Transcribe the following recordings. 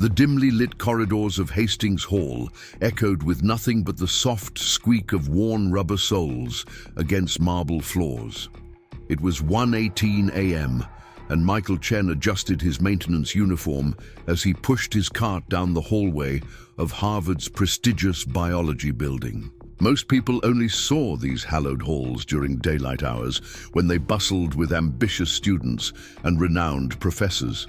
The dimly lit corridors of Hastings Hall echoed with nothing but the soft squeak of worn rubber soles against marble floors. It was 1:18 a.m., and Michael Chen adjusted his maintenance uniform as he pushed his cart down the hallway of Harvard's prestigious biology building. Most people only saw these hallowed halls during daylight hours when they bustled with ambitious students and renowned professors.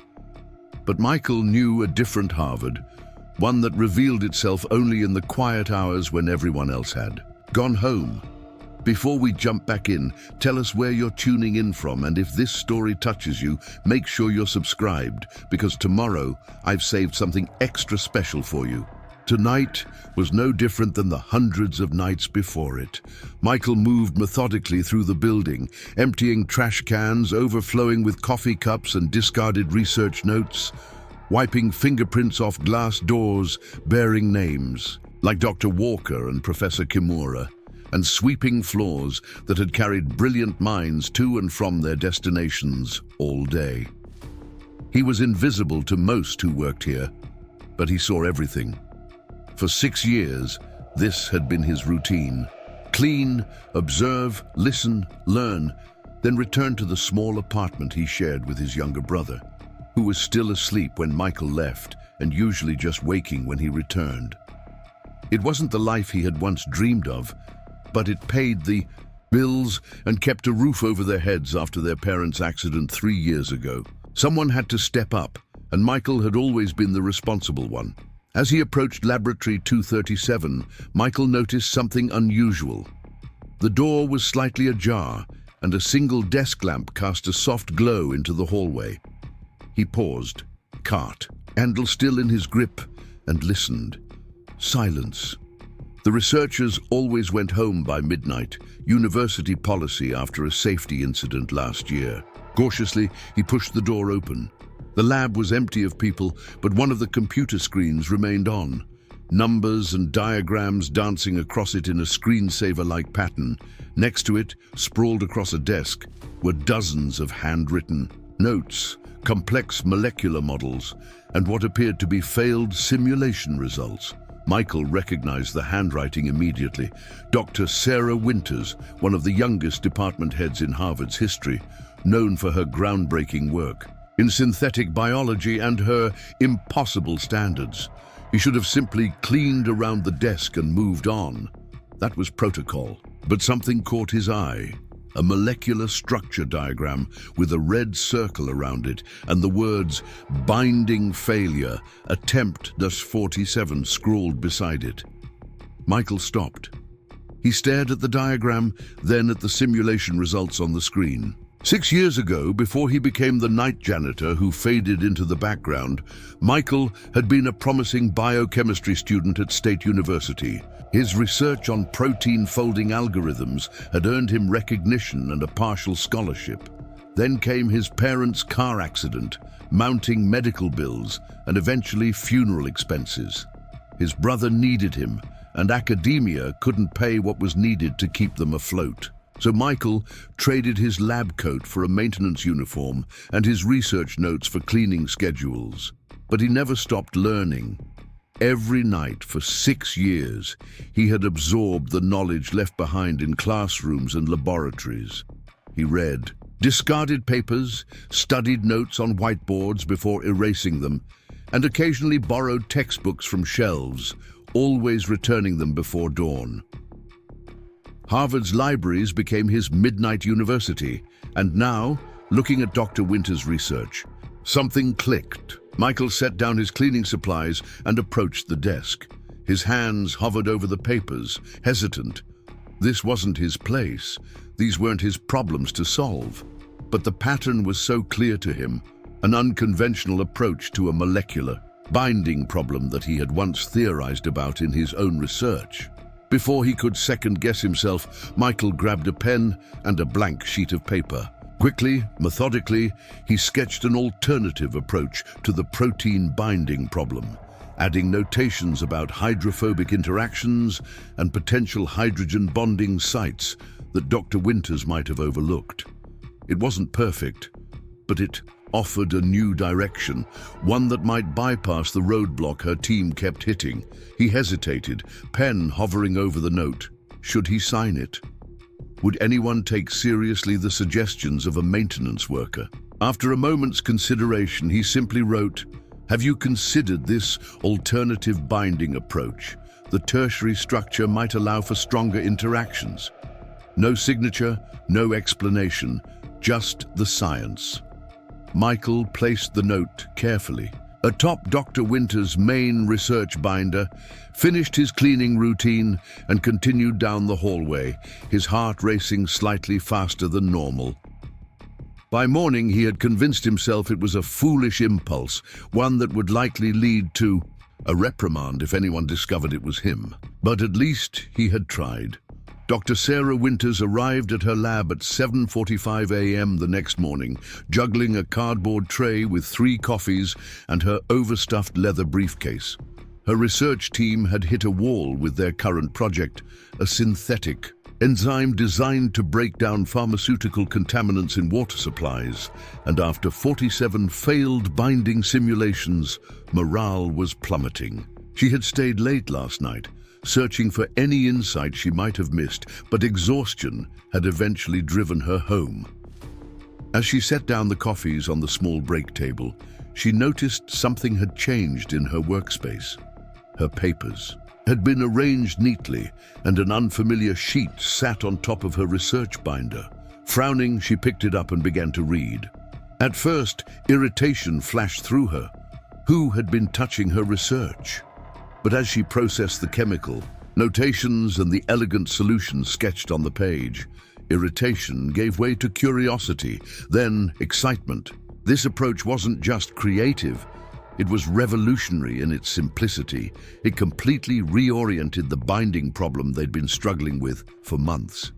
But Michael knew a different Harvard, one that revealed itself only in the quiet hours when everyone else had gone home. Before we jump back in, tell us where you're tuning in from, and if this story touches you, make sure you're subscribed, because tomorrow I've saved something extra special for you. Tonight was no different than the hundreds of nights before it. Michael moved methodically through the building, emptying trash cans, overflowing with coffee cups and discarded research notes, wiping fingerprints off glass doors bearing names, like Dr. Walker and Professor Kimura, and sweeping floors that had carried brilliant minds to and from their destinations all day. He was invisible to most who worked here, but he saw everything. For 6 years, this had been his routine. Clean, observe, listen, learn, then return to the small apartment he shared with his younger brother, who was still asleep when Michael left and usually just waking when he returned. It wasn't the life he had once dreamed of, but it paid the bills and kept a roof over their heads after their parents' accident 3 years ago. Someone had to step up, and Michael had always been the responsible one. As he approached Laboratory 237, Michael noticed something unusual. The door was slightly ajar, and a single desk lamp cast a soft glow into the hallway. He paused, cart, handle still in his grip, and listened. Silence. The researchers always went home by midnight, university policy after a safety incident last year. Cautiously, he pushed the door open. The lab was empty of people, but one of the computer screens remained on. Numbers and diagrams dancing across it in a screensaver-like pattern. Next to it, sprawled across a desk, were dozens of handwritten notes, complex molecular models, and what appeared to be failed simulation results. Michael recognized the handwriting immediately. Dr. Sarah Winters, one of the youngest department heads in Harvard's history, known for her groundbreaking work in synthetic biology and her impossible standards. He should have simply cleaned around the desk and moved on. That was protocol. But something caught his eye. A molecular structure diagram with a red circle around it and the words "binding failure, attempt -47" scrawled beside it. Michael stopped. He stared at the diagram, then at the simulation results on the screen. 6 years ago, before he became the night janitor who faded into the background, Michael had been a promising biochemistry student at State University. His research on protein folding algorithms had earned him recognition and a partial scholarship. Then came his parents' car accident, mounting medical bills, and eventually funeral expenses. His brother needed him, and academia couldn't pay what was needed to keep them afloat. So Michael traded his lab coat for a maintenance uniform and his research notes for cleaning schedules. But he never stopped learning. Every night for 6 years, he had absorbed the knowledge left behind in classrooms and laboratories. He read, discarded papers, studied notes on whiteboards before erasing them, and occasionally borrowed textbooks from shelves, always returning them before dawn. Harvard's libraries became his midnight university, and now, looking at Dr. Winter's research, something clicked. Michael set down his cleaning supplies and approached the desk. His hands hovered over the papers, hesitant. This wasn't his place. These weren't his problems to solve. But the pattern was so clear to him, an unconventional approach to a molecular binding problem that he had once theorized about in his own research. Before he could second-guess himself, Michael grabbed a pen and a blank sheet of paper. Quickly, methodically, he sketched an alternative approach to the protein binding problem, adding notations about hydrophobic interactions and potential hydrogen bonding sites that Dr. Winters might have overlooked. It wasn't perfect, but it offered a new direction, one that might bypass the roadblock her team kept hitting. He hesitated, pen hovering over the note. Should he sign it? Would anyone take seriously the suggestions of a maintenance worker? After a moment's consideration, he simply wrote, "Have you considered this alternative binding approach? The tertiary structure might allow for stronger interactions." No signature, no explanation, just the science. Michael placed the note carefully. Atop Dr. Winter's main research binder, finished his cleaning routine and continued down the hallway, his heart racing slightly faster than normal. By morning, he had convinced himself it was a foolish impulse, one that would likely lead to a reprimand if anyone discovered it was him. But at least he had tried. Dr. Sarah Winters arrived at her lab at 7:45 a.m. the next morning, juggling a cardboard tray with 3 coffees and her overstuffed leather briefcase. Her research team had hit a wall with their current project, a synthetic enzyme designed to break down pharmaceutical contaminants in water supplies, and after 47 failed binding simulations, morale was plummeting. She had stayed late last night, searching for any insight she might have missed, but exhaustion had eventually driven her home. As she set down the coffees on the small break table, she noticed something had changed in her workspace. Her papers had been arranged neatly, and an unfamiliar sheet sat on top of her research binder. Frowning, she picked it up and began to read. At first, irritation flashed through her. Who had been touching her research? But as she processed the chemical, notations and the elegant solutions sketched on the page, irritation gave way to curiosity, then excitement. This approach wasn't just creative, it was revolutionary in its simplicity. It completely reoriented the binding problem they'd been struggling with for months.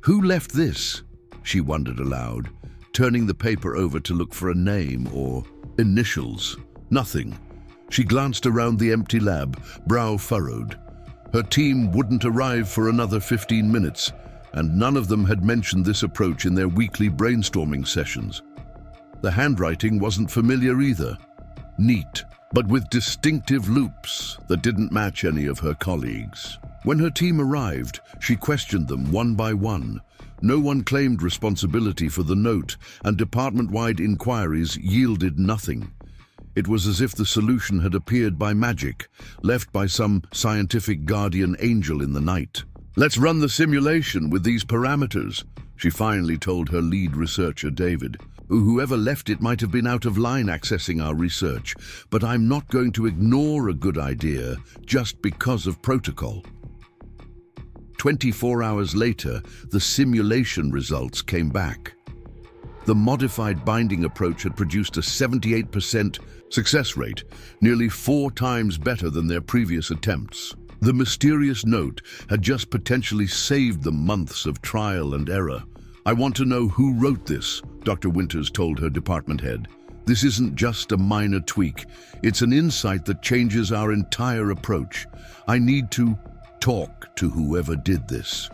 Who left this? She wondered aloud, turning the paper over to look for a name or initials. Nothing. She glanced around the empty lab, brow furrowed. Her team wouldn't arrive for another 15 minutes, and none of them had mentioned this approach in their weekly brainstorming sessions. The handwriting wasn't familiar either. Neat, but with distinctive loops that didn't match any of her colleagues. When her team arrived, she questioned them one by one. No one claimed responsibility for the note, and department-wide inquiries yielded nothing. It was as if the solution had appeared by magic, left by some scientific guardian angel in the night. "Let's run the simulation with these parameters," she finally told her lead researcher, David. "Whoever left it might have been out of line accessing our research, but I'm not going to ignore a good idea just because of protocol." 24 hours later, the simulation results came back. The modified binding approach had produced a 78% success rate, nearly 4 times better than their previous attempts. The mysterious note had just potentially saved them months of trial and error. "I want to know who wrote this," Dr. Winters told her department head. "This isn't just a minor tweak. It's an insight that changes our entire approach. I need to talk to whoever did this."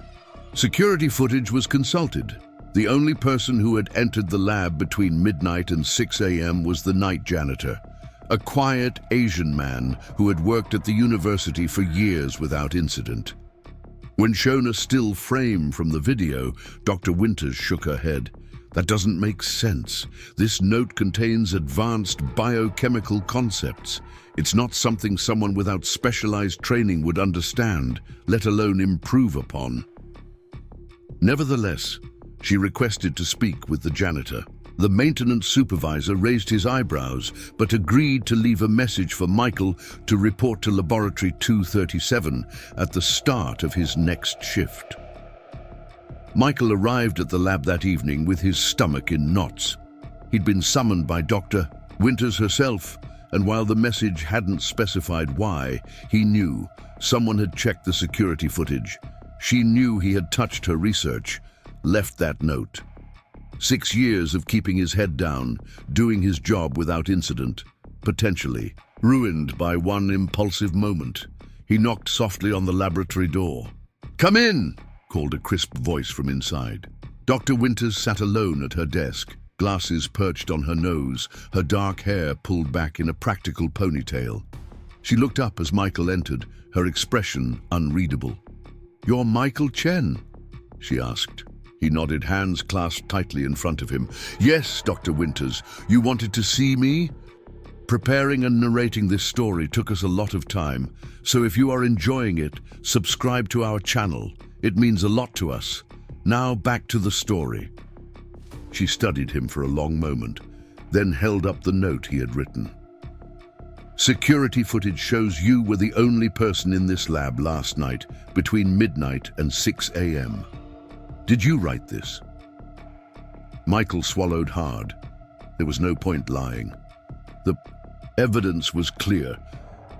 Security footage was consulted. The only person who had entered the lab between midnight and 6 a.m. was the night janitor, a quiet Asian man who had worked at the university for years without incident. When shown a still frame from the video, Dr. Winters shook her head. "That doesn't make sense. This note contains advanced biochemical concepts. It's not something someone without specialized training would understand, let alone improve upon." Nevertheless, she requested to speak with the janitor. The maintenance supervisor raised his eyebrows, but agreed to leave a message for Michael to report to Laboratory 237 at the start of his next shift. Michael arrived at the lab that evening with his stomach in knots. He'd been summoned by Dr. Winters herself, and while the message hadn't specified why, he knew someone had checked the security footage. She knew he had touched her research, left that note. 6 years of keeping his head down, doing his job without incident, potentially ruined by one impulsive moment. He knocked softly on the laboratory door. "Come in," called a crisp voice from inside. Dr. Winters sat alone at her desk, glasses perched on her nose, her dark hair pulled back in a practical ponytail. She looked up as Michael entered, her expression unreadable. "You're Michael Chen?" she asked. He nodded, hands clasped tightly in front of him. "Yes, Dr. Winters, you wanted to see me?" Preparing and narrating this story took us a lot of time, so if you are enjoying it, subscribe to our channel. It means a lot to us. Now back to the story. She studied him for a long moment, then held up the note he had written. "Security footage shows you were the only person in this lab last night between midnight and 6 a.m. Did you write this?" Michael swallowed hard. There was no point lying. The evidence was clear.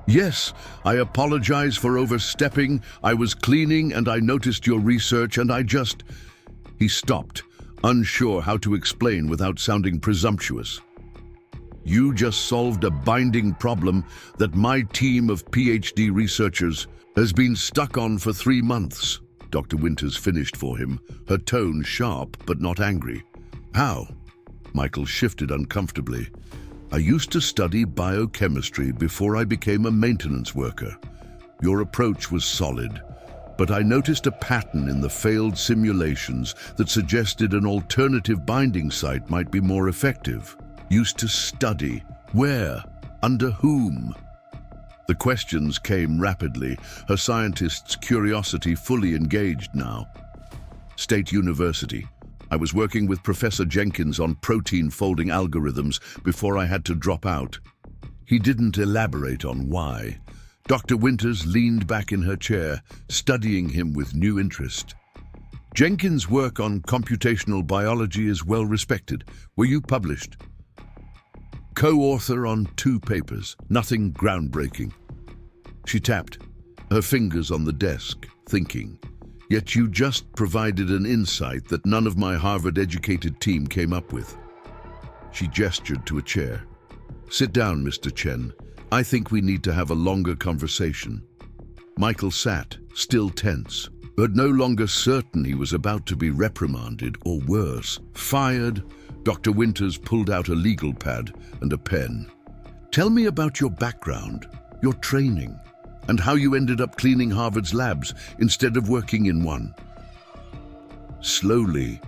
"Yes, I apologize for overstepping. I was cleaning and I noticed your research and I just..." He stopped, unsure how to explain without sounding presumptuous. "You just solved a binding problem that my team of PhD researchers has been stuck on for 3 months. Dr. Winters finished for him, her tone sharp but not angry. "How?" Michael shifted uncomfortably. "I used to study biochemistry before I became a maintenance worker. Your approach was solid, but I noticed a pattern in the failed simulations that suggested an alternative binding site might be more effective. Used to study. Where? Under whom?" The questions came rapidly, her scientist's curiosity fully engaged now. "State University. I was working with Professor Jenkins on protein folding algorithms before I had to drop out." He didn't elaborate on why. Dr. Winters leaned back in her chair, studying him with new interest. "Jenkins' work on computational biology is well respected. Were you published?" "Co-author on 2 papers, nothing groundbreaking." She tapped, her fingers on the desk, thinking. "Yet you just provided an insight that none of my Harvard-educated team came up with." She gestured to a chair. "Sit down, Mr. Chen. I think we need to have a longer conversation." Michael sat, still tense, but no longer certain he was about to be reprimanded or worse, fired. Dr. Winters pulled out a legal pad and a pen. "Tell me about your background, your training, and how you ended up cleaning Harvard's labs instead of working in one." Slowly,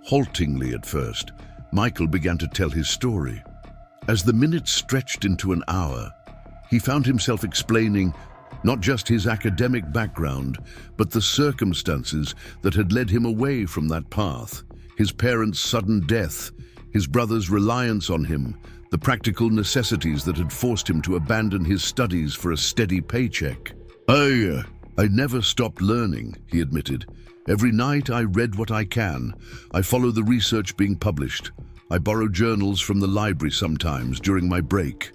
haltingly at first, Michael began to tell his story. As the minutes stretched into an hour, he found himself explaining not just his academic background, but the circumstances that had led him away from that path. His parents' sudden death, his brother's reliance on him, the practical necessities that had forced him to abandon his studies for a steady paycheck. I never stopped learning," he admitted. "Every night I read what I can. I follow the research being published. I borrow journals from the library sometimes during my break."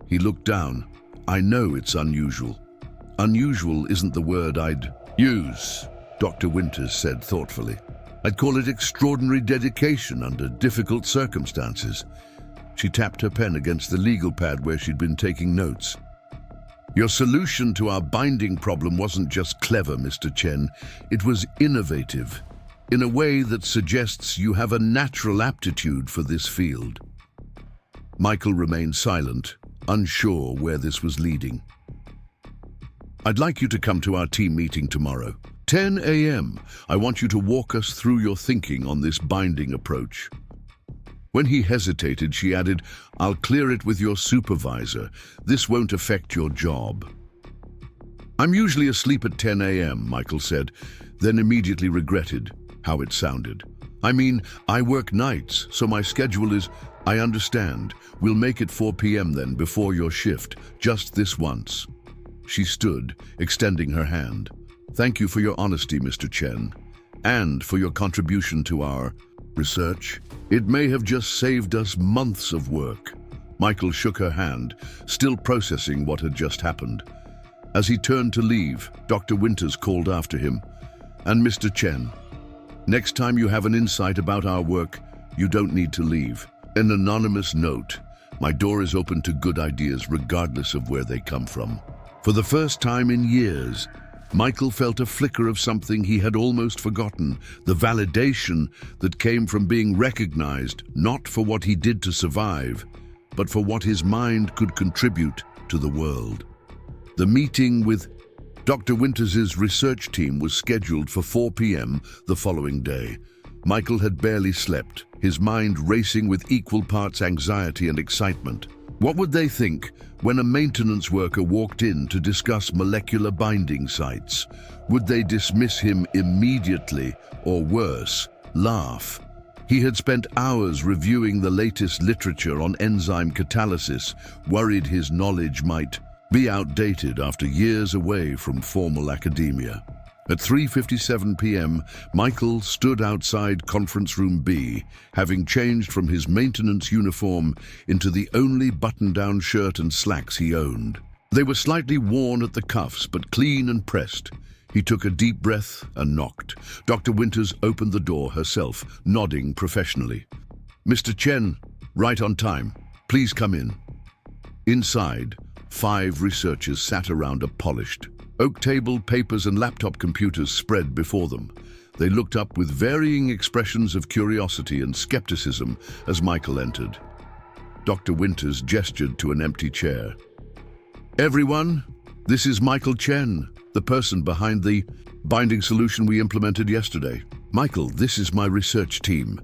He looked down. "I know it's unusual." "Unusual isn't the word I'd use," Dr. Winters said thoughtfully. "I'd call it extraordinary dedication under difficult circumstances." She tapped her pen against the legal pad where she'd been taking notes. "Your solution to our binding problem wasn't just clever, Mr. Chen. It was innovative, in a way that suggests you have a natural aptitude for this field." Michael remained silent, unsure where this was leading. "I'd like you to come to our team meeting tomorrow. 10 a.m. I want you to walk us through your thinking on this binding approach." When he hesitated, she added, "I'll clear it with your supervisor. This won't affect your job." "I'm usually asleep at 10 a.m., Michael said, then immediately regretted how it sounded. "I mean, I work nights, so my schedule is..." "I understand. We'll make it 4 p.m. then, before your shift, just this once." She stood, extending her hand. "Thank you for your honesty, Mr. Chen, and for your contribution to our research. It may have just saved us months of work." Michael shook her hand, still processing what had just happened. As he turned to leave, Dr. Winters called after him. "And Mr. Chen, next time you have an insight about our work, you don't need to leave. An anonymous note. My door is open to good ideas regardless of where they come from." For the first time in years, Michael felt a flicker of something he had almost forgotten, the validation that came from being recognized not for what he did to survive, but for what his mind could contribute to the world. The meeting with Dr. Winters's research team was scheduled for 4 p.m. the following day. Michael had barely slept, his mind racing with equal parts anxiety and excitement. What would they think when a maintenance worker walked in to discuss molecular binding sites? Would they dismiss him immediately, or worse, laugh? He had spent hours reviewing the latest literature on enzyme catalysis, worried his knowledge might be outdated after years away from formal academia. At 3:57 p.m., Michael stood outside Conference Room B, having changed from his maintenance uniform into the only button-down shirt and slacks he owned. They were slightly worn at the cuffs, but clean and pressed. He took a deep breath and knocked. Dr. Winters opened the door herself, nodding professionally. "Mr. Chen, right on time. Please come in." Inside, 5 researchers sat around a polished oak table, papers and laptop computers spread before them. They looked up with varying expressions of curiosity and skepticism as Michael entered. Dr. Winters gestured to an empty chair. "Everyone, this is Michael Chen, the person behind the binding solution we implemented yesterday. Michael, this is my research team."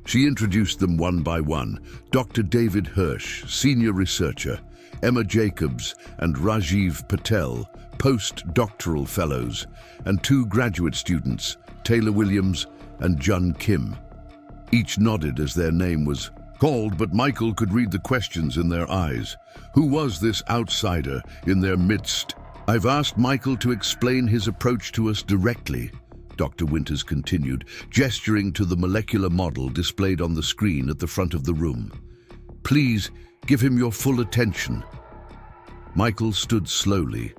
She introduced them one by one. Dr. David Hirsch, senior researcher, Emma Jacobs and Rajiv Patel, postdoctoral fellows, and 2 graduate students, Taylor Williams and Jun Kim. Each nodded as their name was called, but Michael could read the questions in their eyes. Who was this outsider in their midst? "I've asked Michael to explain his approach to us directly," Dr. Winters continued, gesturing to the molecular model displayed on the screen at the front of the room. "Please give him your full attention." Michael stood slowly,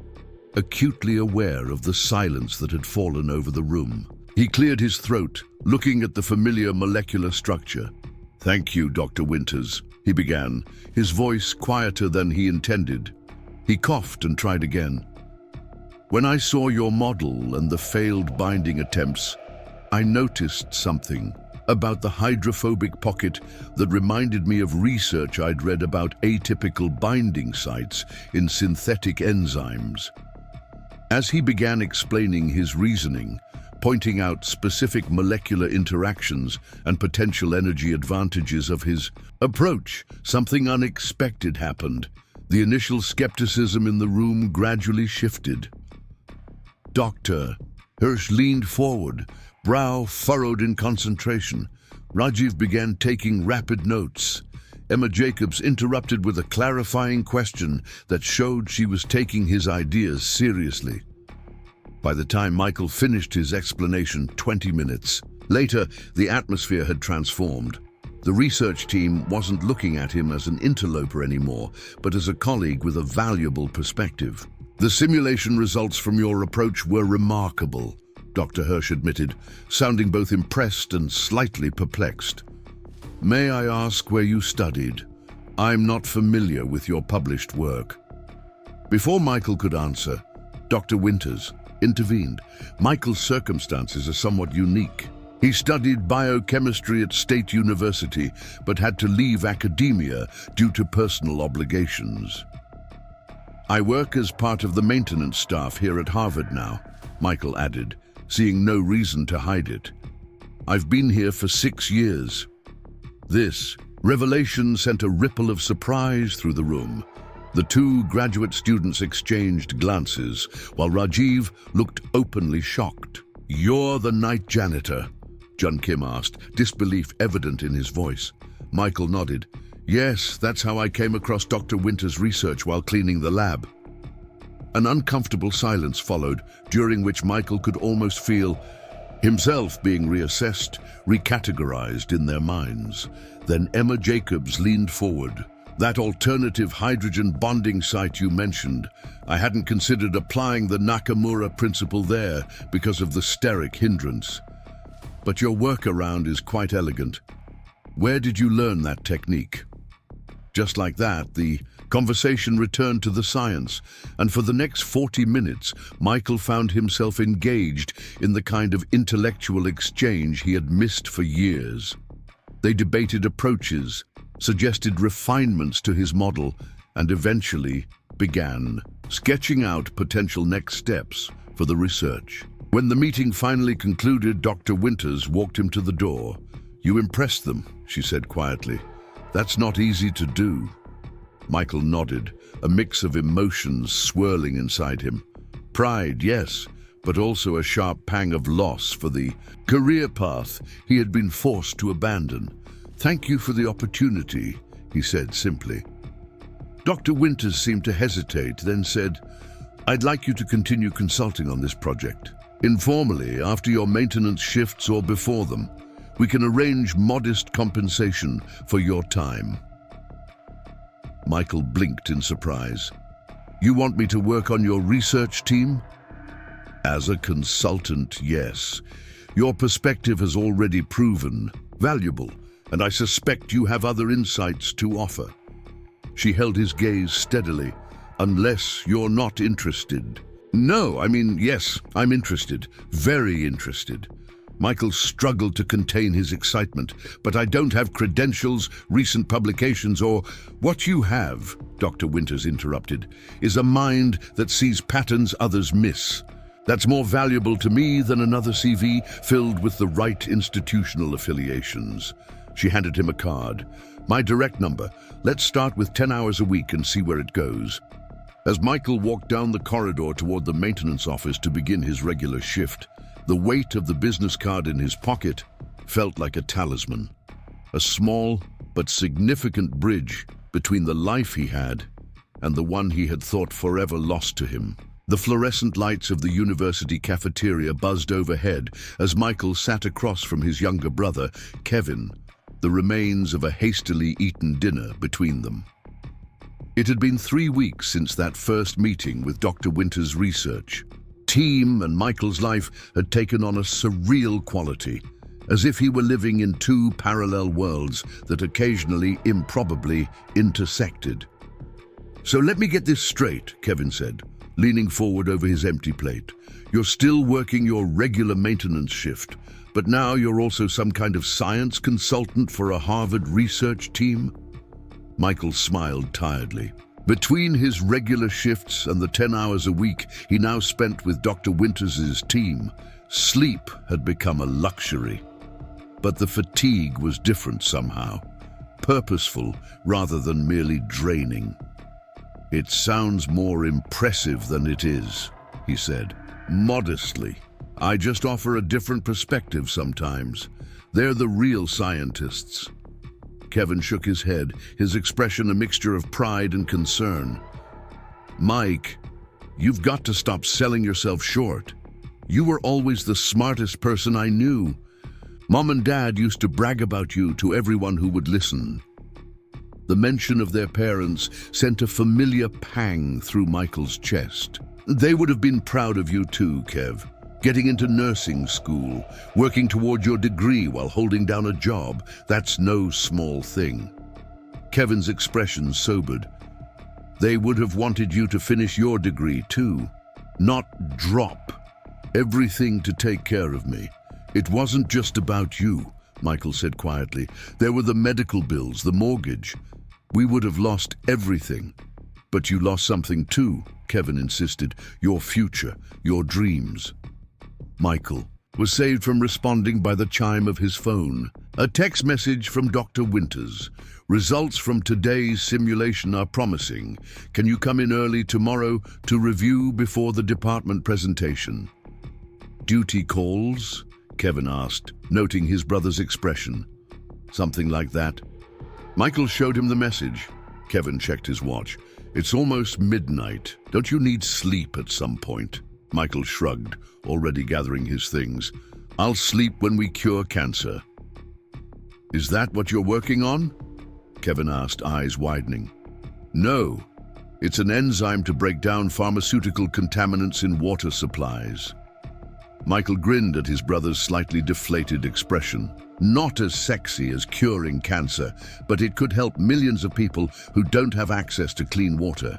acutely aware of the silence that had fallen over the room. He cleared his throat, looking at the familiar molecular structure. "Thank you, Dr. Winters," he began, his voice quieter than he intended. He coughed and tried again. "When I saw your model and the failed binding attempts, I noticed something about the hydrophobic pocket that reminded me of research I'd read about atypical binding sites in synthetic enzymes." As he began explaining his reasoning, pointing out specific molecular interactions and potential energy advantages of his approach, something unexpected happened. The initial skepticism in the room gradually shifted. Dr. Hirsch leaned forward, brow furrowed in concentration. Rajiv began taking rapid notes. Emma Jacobs interrupted with a clarifying question that showed she was taking his ideas seriously. By the time Michael finished his explanation 20 minutes later, the atmosphere had transformed. The research team wasn't looking at him as an interloper anymore, but as a colleague with a valuable perspective. "The simulation results from your approach were remarkable," Dr. Hirsch admitted, sounding both impressed and slightly perplexed. "May I ask where you studied? I'm not familiar with your published work." Before Michael could answer, Dr. Winters intervened. Michael's circumstances are somewhat unique. He studied biochemistry at State University, but had to leave academia due to personal obligations. "I work as part of the maintenance staff here at Harvard now," Michael added, seeing no reason to hide it. "I've been here for 6 years. This revelation sent a ripple of surprise through the room. The 2 graduate students exchanged glances, while Rajiv looked openly shocked. "You're the night janitor?" Jun Kim asked, disbelief evident in his voice. Michael nodded. "Yes, that's how I came across Dr. Winter's research while cleaning the lab." An uncomfortable silence followed, during which Michael could almost feel himself being reassessed, recategorized in their minds. Then Emma Jacobs leaned forward. "That alternative hydrogen bonding site you mentioned, I hadn't considered applying the Nakamura principle there because of the steric hindrance. But your workaround is quite elegant. Where did you learn that technique?" Just like that, the Conversation returned to the science, and for the next 40 minutes, Michael found himself engaged in the kind of intellectual exchange he had missed for years. They debated approaches, suggested refinements to his model, and eventually began sketching out potential next steps for the research. When the meeting finally concluded, Dr. Winters walked him to the door. "You impressed them," she said quietly. "That's not easy to do." Michael nodded, a mix of emotions swirling inside him. Pride, yes, but also a sharp pang of loss for the career path he had been forced to abandon. "Thank you for the opportunity," he said simply. Dr. Winters seemed to hesitate, then said, "I'd like you to continue consulting on this project. Informally, after your maintenance shifts or before them. We can arrange modest compensation for your time." Michael blinked in surprise. "You want me to work on your research team?" "As a consultant, yes. Your perspective has already proven valuable, and I suspect you have other insights to offer." She held his gaze steadily. "Unless you're not interested." "No, yes, I'm interested. Very interested." Michael struggled to contain his excitement. "But I don't have credentials, recent publications, or—" "What you have," Dr. Winters interrupted, "is a mind that sees patterns others miss. That's more valuable to me than another CV filled with the right institutional affiliations." She handed him a card. "My direct number. Let's start with 10 hours a week and see where it goes." As Michael walked down the corridor toward the maintenance office to begin his regular shift, the weight of the business card in his pocket felt like a talisman, a small but significant bridge between the life he had and the one he had thought forever lost to him. The fluorescent lights of the university cafeteria buzzed overhead as Michael sat across from his younger brother, Kevin, the remains of a hastily eaten dinner between them. It had been 3 weeks since that first meeting with Dr. Winters' research. Team and Michael's life had taken on a surreal quality, as if he were living in 2 parallel worlds that occasionally, improbably, intersected. "So let me get this straight," Kevin said, leaning forward over his empty plate. "You're still working your regular maintenance shift, but now you're also some kind of science consultant for a Harvard research team?" Michael smiled tiredly. Between his regular shifts and the 10 hours a week he now spent with Dr. Winters' team, sleep had become a luxury. But the fatigue was different somehow, purposeful rather than merely draining. "It sounds more impressive than it is," he said, modestly. "I just offer a different perspective sometimes. They're the real scientists." Kevin shook his head, his expression a mixture of pride and concern. "Mike, you've got to stop selling yourself short. You were always the smartest person I knew. Mom and Dad used to brag about you to everyone who would listen." The mention of their parents sent a familiar pang through Michael's chest. "They would have been proud of you too, Kev. Getting into nursing school, working toward your degree while holding down a job, that's no small thing." Kevin's expression sobered. "They would have wanted you to finish your degree too, not drop everything to take care of me. It wasn't just about you," Michael said quietly. "There were the medical bills, the mortgage. We would have lost everything. But you lost something too," Kevin insisted. "Your future, your dreams." Michael was saved from responding by the chime of his phone. A text message from Dr. Winters. "Results from today's simulation are promising. Can you come in early tomorrow to review before the department presentation?" "Duty calls?" Kevin asked, noting his brother's expression. "Something like that." Michael showed him the message. Kevin checked his watch. "It's almost midnight. Don't you need sleep at some point?" Michael shrugged, already gathering his things. "I'll sleep when we cure cancer." "Is that what you're working on?" Kevin asked, eyes widening. "No. It's an enzyme to break down pharmaceutical contaminants in water supplies." Michael grinned at his brother's slightly deflated expression. Not as sexy as curing cancer, but it could help millions of people who don't have access to clean water.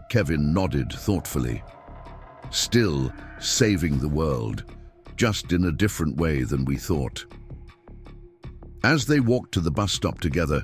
Kevin nodded thoughtfully. Still saving the world, just in a different way than we thought. As they walked to the bus stop together,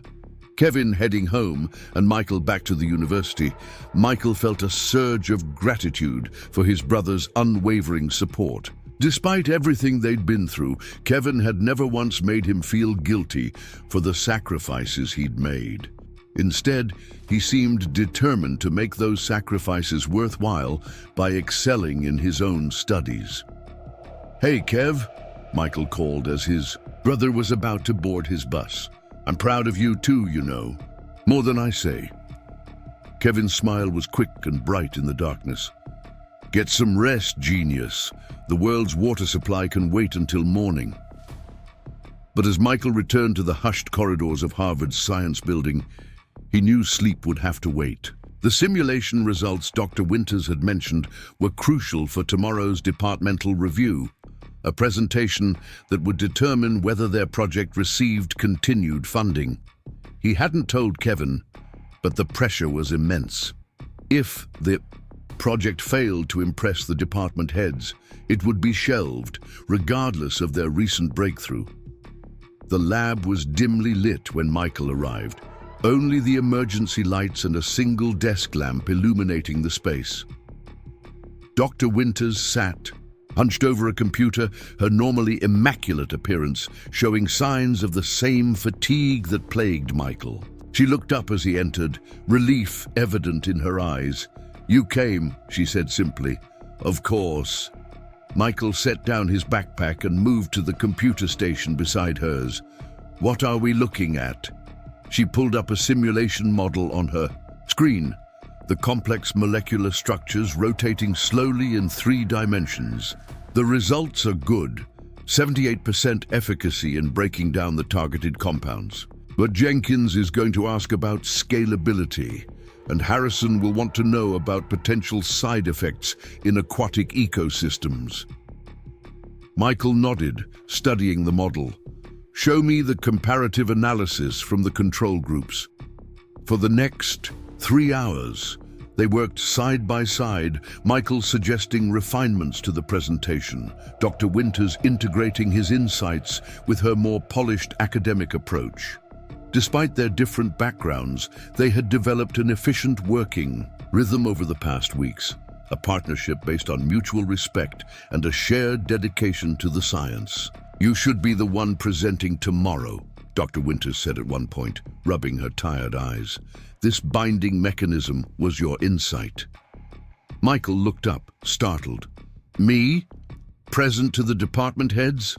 Kevin heading home and Michael back to the university, Michael felt a surge of gratitude for his brother's unwavering support. Despite everything they'd been through, Kevin had never once made him feel guilty for the sacrifices he'd made. Instead, he seemed determined to make those sacrifices worthwhile by excelling in his own studies. "Hey, Kev," Michael called as his brother was about to board his bus. "I'm proud of you too, you know. More than I say." Kevin's smile was quick and bright in the darkness. "Get some rest, genius. The world's water supply can wait until morning." But as Michael returned to the hushed corridors of Harvard's science building, he knew sleep would have to wait. The simulation results Dr. Winters had mentioned were crucial for tomorrow's departmental review, a presentation that would determine whether their project received continued funding. He hadn't told Kevin, but the pressure was immense. If the project failed to impress the department heads, it would be shelved, regardless of their recent breakthrough. The lab was dimly lit when Michael arrived, only the emergency lights and a single desk lamp illuminating the space. Dr. Winters sat, hunched over a computer, her normally immaculate appearance showing signs of the same fatigue that plagued Michael. She looked up as he entered, relief evident in her eyes. "You came," she said simply. "Of course." Michael set down his backpack and moved to the computer station beside hers. "What are we looking at?" She pulled up a simulation model on her screen, the complex molecular structures rotating slowly in 3 dimensions. "The results are good, 78% efficacy in breaking down the targeted compounds. But Jenkins is going to ask about scalability, and Harrison will want to know about potential side effects in aquatic ecosystems." Michael nodded, studying the model. "Show me the comparative analysis from the control groups." For the next 3 hours, they worked side by side, Michael suggesting refinements to the presentation, Dr. Winters integrating his insights with her more polished academic approach. Despite their different backgrounds, they had developed an efficient working rhythm over the past weeks, a partnership based on mutual respect and a shared dedication to the science. "You should be the one presenting tomorrow," Dr. Winters said at one point, rubbing her tired eyes. "This binding mechanism was your insight." Michael looked up, startled. "Me? Present to the department heads?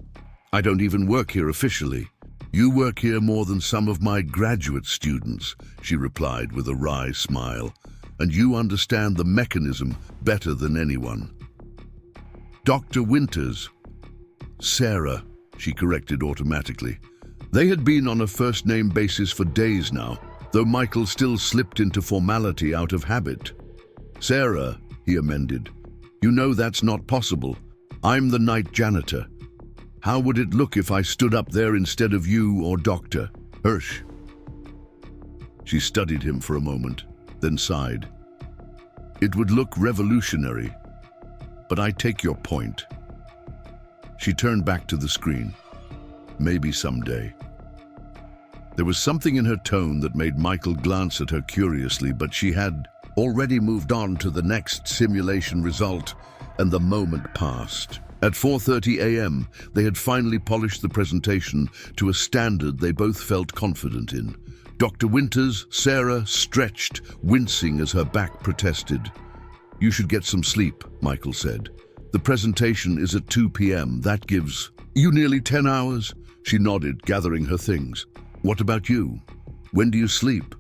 I don't even work here officially." "You work here more than some of my graduate students," she replied with a wry smile, "and you understand the mechanism better than anyone." "Dr. Winters." "Sarah," she corrected automatically. They had been on a first-name basis for days now, though Michael still slipped into formality out of habit. "Sarah," he amended. "You know that's not possible. I'm the night janitor. How would it look if I stood up there instead of you or Dr. Hirsch?" She studied him for a moment, then sighed. "It would look revolutionary, but I take your point." She turned back to the screen. "Maybe someday." There was something in her tone that made Michael glance at her curiously, but she had already moved on to the next simulation result, and the moment passed. At 4:30 a.m., they had finally polished the presentation to a standard they both felt confident in. Dr. Winters, Sarah, stretched, wincing as her back protested. "You should get some sleep," Michael said. "The presentation is at 2 p.m. That gives you nearly 10 hours." She nodded, gathering her things. "What about you? When do you sleep?"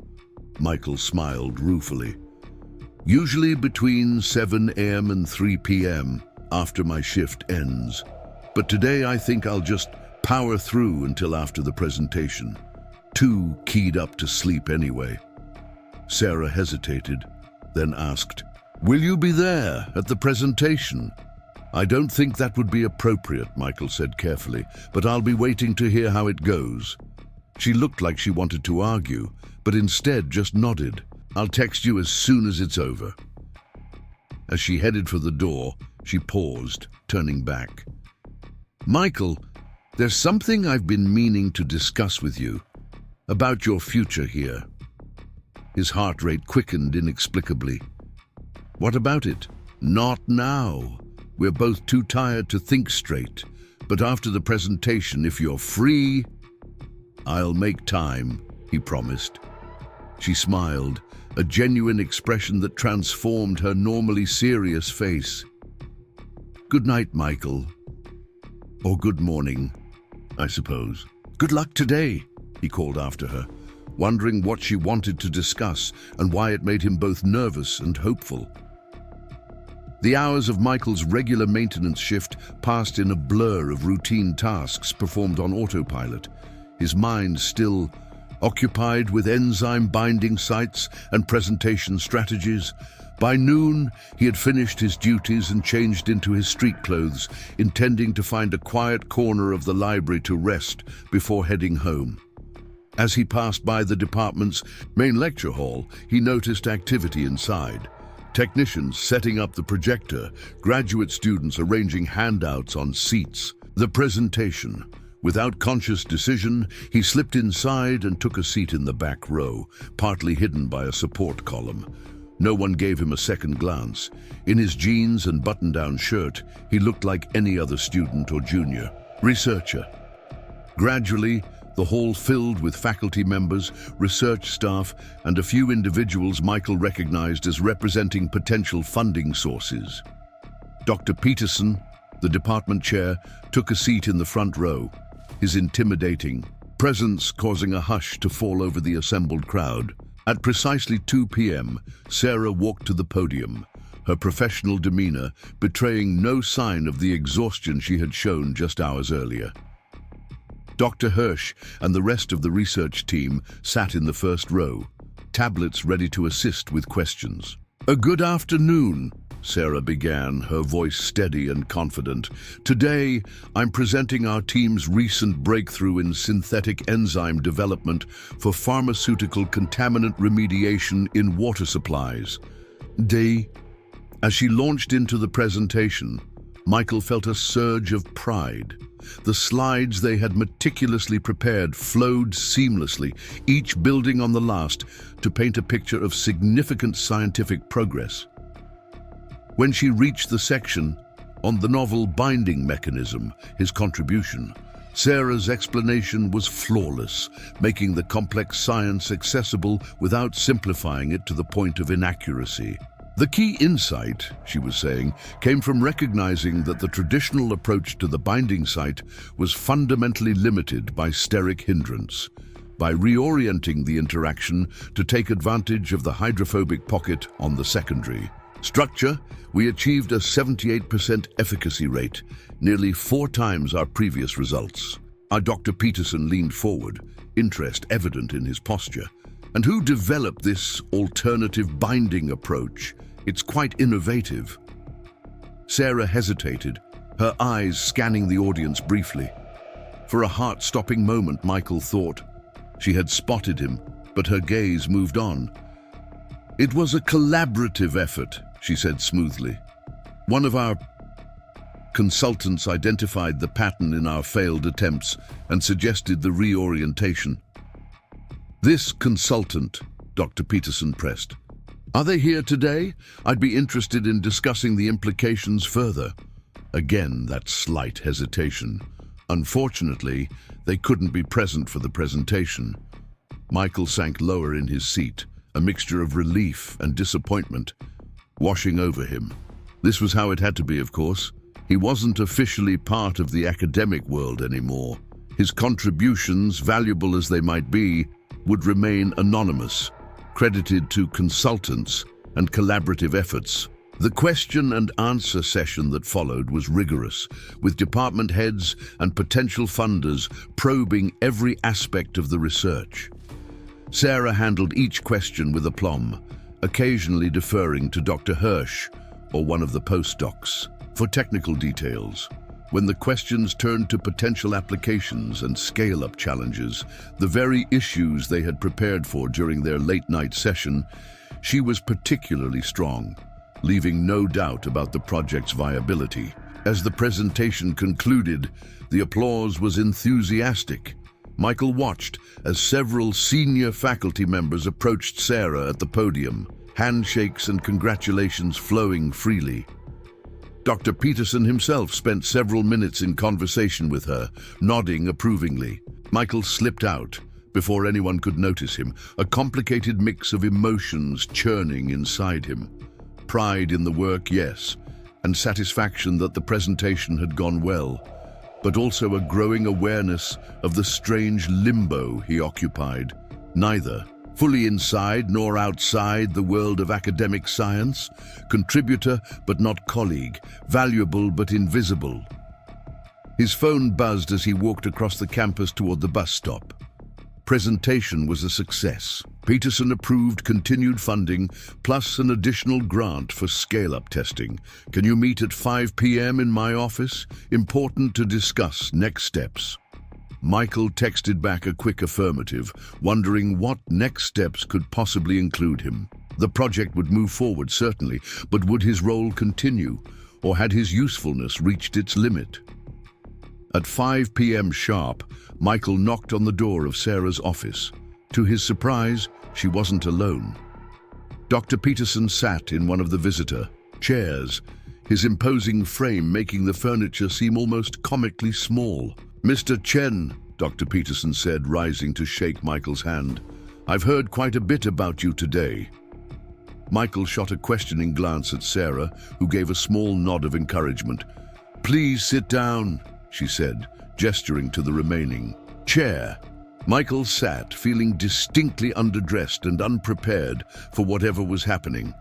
Michael smiled ruefully. "Usually between 7 a.m. and 3 p.m. after my shift ends. But today I think I'll just power through until after the presentation. Too keyed up to sleep anyway." Sarah hesitated, then asked, "Will you be there at the presentation?" "I don't think that would be appropriate," Michael said carefully, "but I'll be waiting to hear how it goes." She looked like she wanted to argue, but instead just nodded. "I'll text you as soon as it's over." As she headed for the door, she paused, turning back. "Michael, there's something I've been meaning to discuss with you about your future here." His heart rate quickened inexplicably. "What about it?" "Not now. We're both too tired to think straight. But after the presentation, if you're free..." "I'll make time," he promised. She smiled, a genuine expression that transformed her normally serious face. "Good night, Michael. Or good morning, I suppose." "Good luck today," he called after her, wondering what she wanted to discuss and why it made him both nervous and hopeful. The hours of Michael's regular maintenance shift passed in a blur of routine tasks performed on autopilot, his mind still occupied with enzyme binding sites and presentation strategies. By noon, he had finished his duties and changed into his street clothes, intending to find a quiet corner of the library to rest before heading home. As he passed by the department's main lecture hall, he noticed activity inside. Technicians setting up the projector, graduate students arranging handouts on seats. The presentation. Without conscious decision, he slipped inside and took a seat in the back row, partly hidden by a support column. No one gave him a second glance. In his jeans and button-down shirt, he looked like any other student or junior. Researcher. Gradually, the hall filled with faculty members, research staff, and a few individuals Michael recognized as representing potential funding sources. Dr. Peterson, the department chair, took a seat in the front row, his intimidating presence causing a hush to fall over the assembled crowd. At precisely 2 p.m., Sarah walked to the podium, her professional demeanor betraying no sign of the exhaustion she had shown just hours earlier. Dr. Hirsch and the rest of the research team sat in the first row, tablets ready to assist with questions. "A good afternoon," Sarah began, her voice steady and confident. "Today, I'm presenting our team's recent breakthrough in synthetic enzyme development for pharmaceutical contaminant remediation in water supplies." As she launched into the presentation, Michael felt a surge of pride. The slides they had meticulously prepared flowed seamlessly, each building on the last to paint a picture of significant scientific progress. When she reached the section on the novel binding mechanism, his contribution, Sarah's explanation was flawless, making the complex science accessible without simplifying it to the point of inaccuracy. The key insight, she was saying, came from recognizing that the traditional approach to the binding site was fundamentally limited by steric hindrance. By reorienting the interaction to take advantage of the hydrophobic pocket on the secondary structure, we achieved a 78% efficacy rate, nearly 4 times our previous results. Our Dr. Peterson leaned forward, interest evident in his posture. "And who developed this alternative binding approach? It's quite innovative." Sarah hesitated, her eyes scanning the audience briefly. For a heart-stopping moment, Michael thought she had spotted him, but her gaze moved on. "It was a collaborative effort," she said smoothly. "One of our consultants identified the pattern in our failed attempts and suggested the reorientation." "This consultant," Dr. Peterson pressed. "Are they here today? I'd be interested in discussing the implications further." Again, that slight hesitation. Unfortunately, they couldn't be present for the presentation. Michael sank lower in his seat, a mixture of relief and disappointment washing over him. This was how it had to be, of course. He wasn't officially part of the academic world anymore. His contributions, valuable as they might be, would remain anonymous, credited to consultants and collaborative efforts. The question and answer session that followed was rigorous, with department heads and potential funders probing every aspect of the research. Sarah handled each question with aplomb, occasionally deferring to Dr. Hirsch or one of the postdocs. For technical details, when the questions turned to potential applications and scale-up challenges, the very issues they had prepared for during their late-night session, she was particularly strong, leaving no doubt about the project's viability. As the presentation concluded, the applause was enthusiastic. Michael watched as several senior faculty members approached Sarah at the podium, handshakes and congratulations flowing freely. Dr. Peterson himself spent several minutes in conversation with her, nodding approvingly. Michael slipped out before anyone could notice him, a complicated mix of emotions churning inside him. Pride in the work, yes, and satisfaction that the presentation had gone well, but also a growing awareness of the strange limbo he occupied, neither fully inside nor outside the world of academic science, contributor but not colleague, valuable but invisible. His phone buzzed as he walked across the campus toward the bus stop. Presentation was a success. Peterson approved continued funding, plus an additional grant for scale-up testing. Can you meet at 5 p.m. in my office? Important to discuss next steps. Michael texted back a quick affirmative, wondering what next steps could possibly include him. The project would move forward, certainly, but would his role continue, or had his usefulness reached its limit? At 5 p.m. sharp, Michael knocked on the door of Sarah's office. To his surprise, she wasn't alone. Dr. Peterson sat in one of the visitor chairs, his imposing frame making the furniture seem almost comically small. "Mr. Chen," Dr. Peterson said, rising to shake Michael's hand, "I've heard quite a bit about you today." Michael shot a questioning glance at Sarah, who gave a small nod of encouragement. "Please sit down," she said, gesturing to the remaining chair. Michael sat, feeling distinctly underdressed and unprepared for whatever was happening.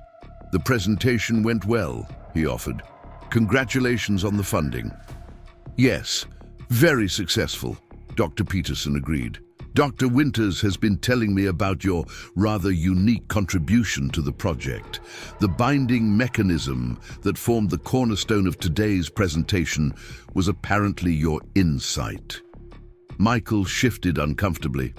"The presentation went well," he offered. "Congratulations on the funding." "Yes, very successful," Dr. Peterson agreed. "Dr. Winters has been telling me about your rather unique contribution to the project. The binding mechanism that formed the cornerstone of today's presentation was apparently your insight." Michael shifted uncomfortably.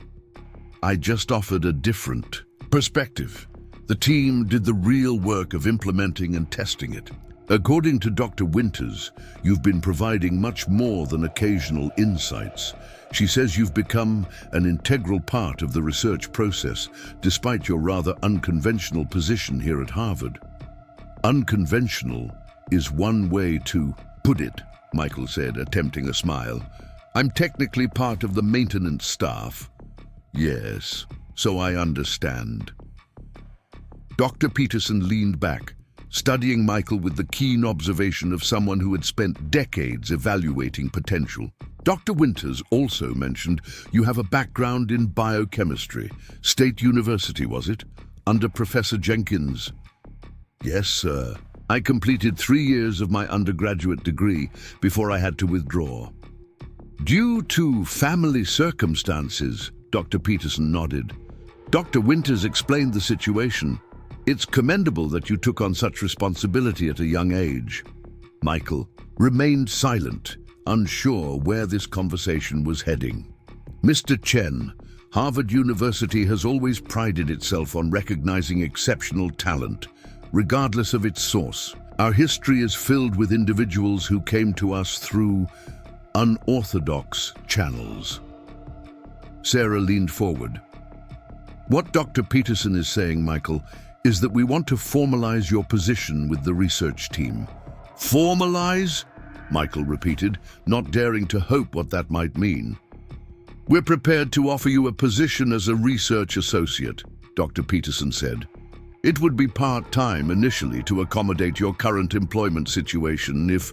"I just offered a different perspective. The team did the real work of implementing and testing it. According to Dr. Winters, you've been providing much more than occasional insights. She says you've become an integral part of the research process, despite your rather unconventional position here at Harvard." "Unconventional is one way to put it," Michael said, attempting a smile. "I'm technically part of the maintenance staff." "Yes, so I understand." Dr. Peterson leaned back, studying Michael with the keen observation of someone who had spent decades evaluating potential. "Dr. Winters also mentioned you have a background in biochemistry. State University, was it? Under Professor Jenkins?" "Yes, sir. I completed 3 years of my undergraduate degree before I had to withdraw." "Due to family circumstances," Dr. Peterson nodded. "Dr. Winters explained the situation. It's commendable that you took on such responsibility at a young age." Michael remained silent, unsure where this conversation was heading. "Mr. Chen, Harvard University has always prided itself on recognizing exceptional talent, regardless of its source. Our history is filled with individuals who came to us through unorthodox channels." Sarah leaned forward. "What Dr. Peterson is saying, Michael, is that we want to formalize your position with the research team." "Formalize?" Michael repeated, not daring to hope what that might mean. "We're prepared to offer you a position as a research associate," Dr. Peterson said. "It would be part-time initially to accommodate your current employment situation. If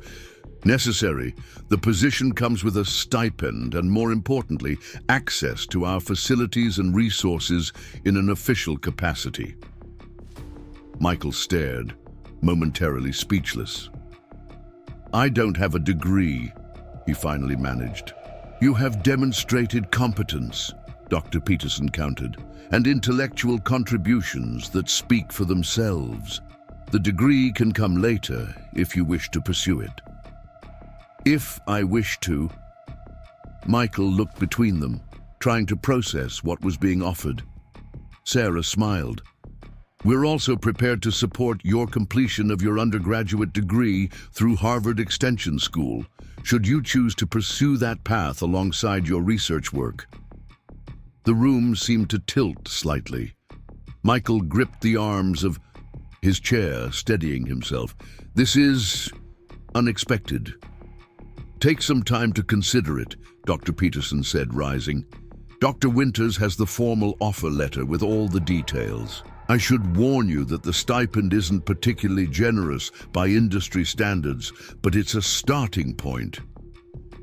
necessary, the position comes with a stipend and, more importantly, access to our facilities and resources in an official capacity." Michael stared, momentarily speechless. "I don't have a degree," he finally managed. "You have demonstrated competence," Dr. Peterson countered, "and intellectual contributions that speak for themselves." The degree can come later if you wish to pursue it. If I wish to. Michael looked between them, trying to process what was being offered. Sarah smiled. We're also prepared to support your completion of your undergraduate degree through Harvard Extension School, should you choose to pursue that path alongside your research work. The room seemed to tilt slightly. Michael gripped the arms of his chair, steadying himself. This is unexpected. Take some time to consider it, Dr. Peterson said, rising. Dr. Winters has the formal offer letter with all the details. I should warn you that the stipend isn't particularly generous by industry standards, but it's a starting point.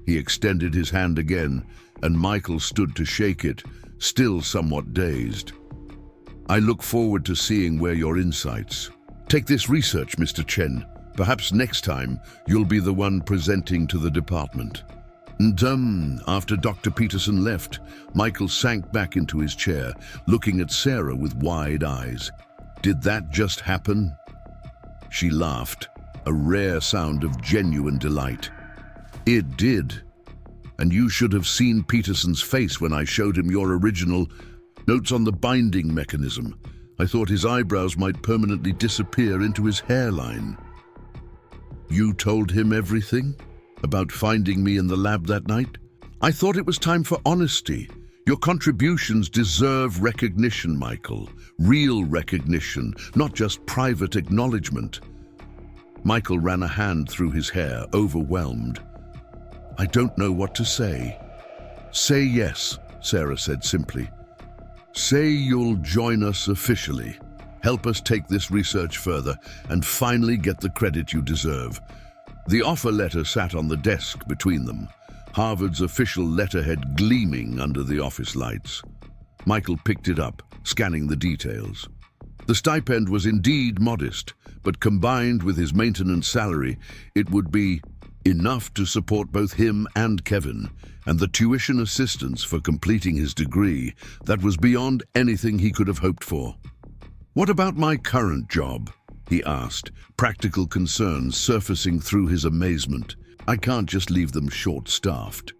He extended his hand again, and Michael stood to shake it, still somewhat dazed. I look forward to seeing where your insights. Take this research, Mr. Chen. Perhaps next time you'll be the one presenting to the department. And after Dr. Peterson left, Michael sank back into his chair, looking at Sarah with wide eyes. Did that just happen? She laughed, a rare sound of genuine delight. It did. And you should have seen Peterson's face when I showed him your original notes on the binding mechanism. I thought his eyebrows might permanently disappear into his hairline. You told him everything? About finding me in the lab that night? I thought it was time for honesty. Your contributions deserve recognition, Michael. Real recognition, not just private acknowledgement. Michael ran a hand through his hair, overwhelmed. I don't know what to say. Say yes, Sarah said simply. Say you'll join us officially. Help us take this research further and finally get the credit you deserve. The offer letter sat on the desk between them, Harvard's official letterhead gleaming under the office lights. Michael picked it up, scanning the details. The stipend was indeed modest, but combined with his maintenance salary, it would be enough to support both him and Kevin, and the tuition assistance for completing his degree that was beyond anything he could have hoped for. What about my current job? He asked, practical concerns surfacing through his amazement. I can't just leave them short-staffed.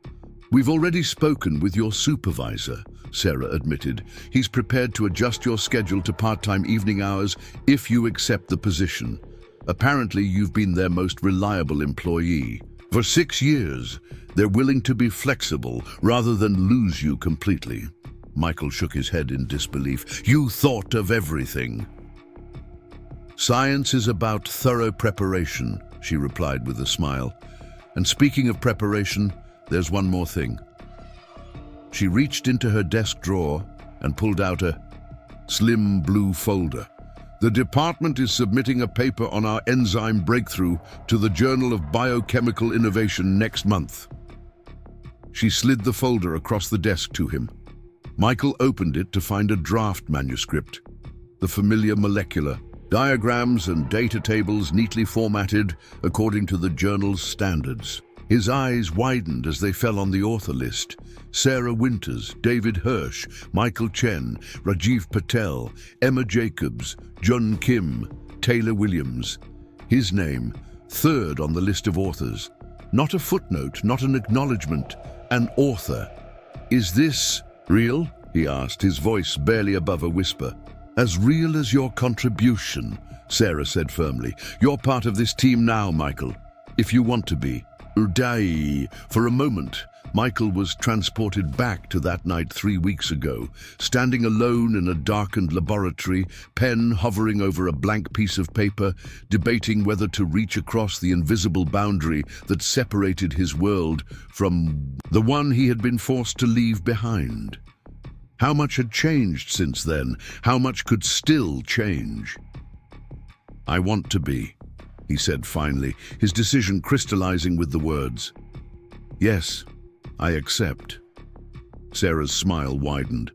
We've already spoken with your supervisor, Sarah admitted. He's prepared to adjust your schedule to part-time evening hours if you accept the position. Apparently, you've been their most reliable employee. For 6 years, they're willing to be flexible rather than lose you completely. Michael shook his head in disbelief. You thought of everything. Science is about thorough preparation, she replied with a smile. And speaking of preparation, there's one more thing. She reached into her desk drawer and pulled out a slim blue folder. The department is submitting a paper on our enzyme breakthrough to the Journal of Biochemical Innovation next month. She slid the folder across the desk to him. Michael opened it to find a draft manuscript. The familiar molecular diagrams and data tables neatly formatted according to the journal's standards. His eyes widened as they fell on the author list. Sarah Winters, David Hirsch, Michael Chen, Rajiv Patel, Emma Jacobs, Jun Kim, Taylor Williams. His name, third on the list of authors. Not a footnote, not an acknowledgement, an author. Is this real? He asked, his voice barely above a whisper. As real as your contribution, Sarah said firmly. You're part of this team now, Michael, if you want to be. For a moment, Michael was transported back to that night 3 weeks ago, standing alone in a darkened laboratory, pen hovering over a blank piece of paper, debating whether to reach across the invisible boundary that separated his world from the one he had been forced to leave behind. How much had changed since then? How much could still change? I want to be, he said finally, his decision crystallizing with the words. Yes, I accept. Sarah's smile widened.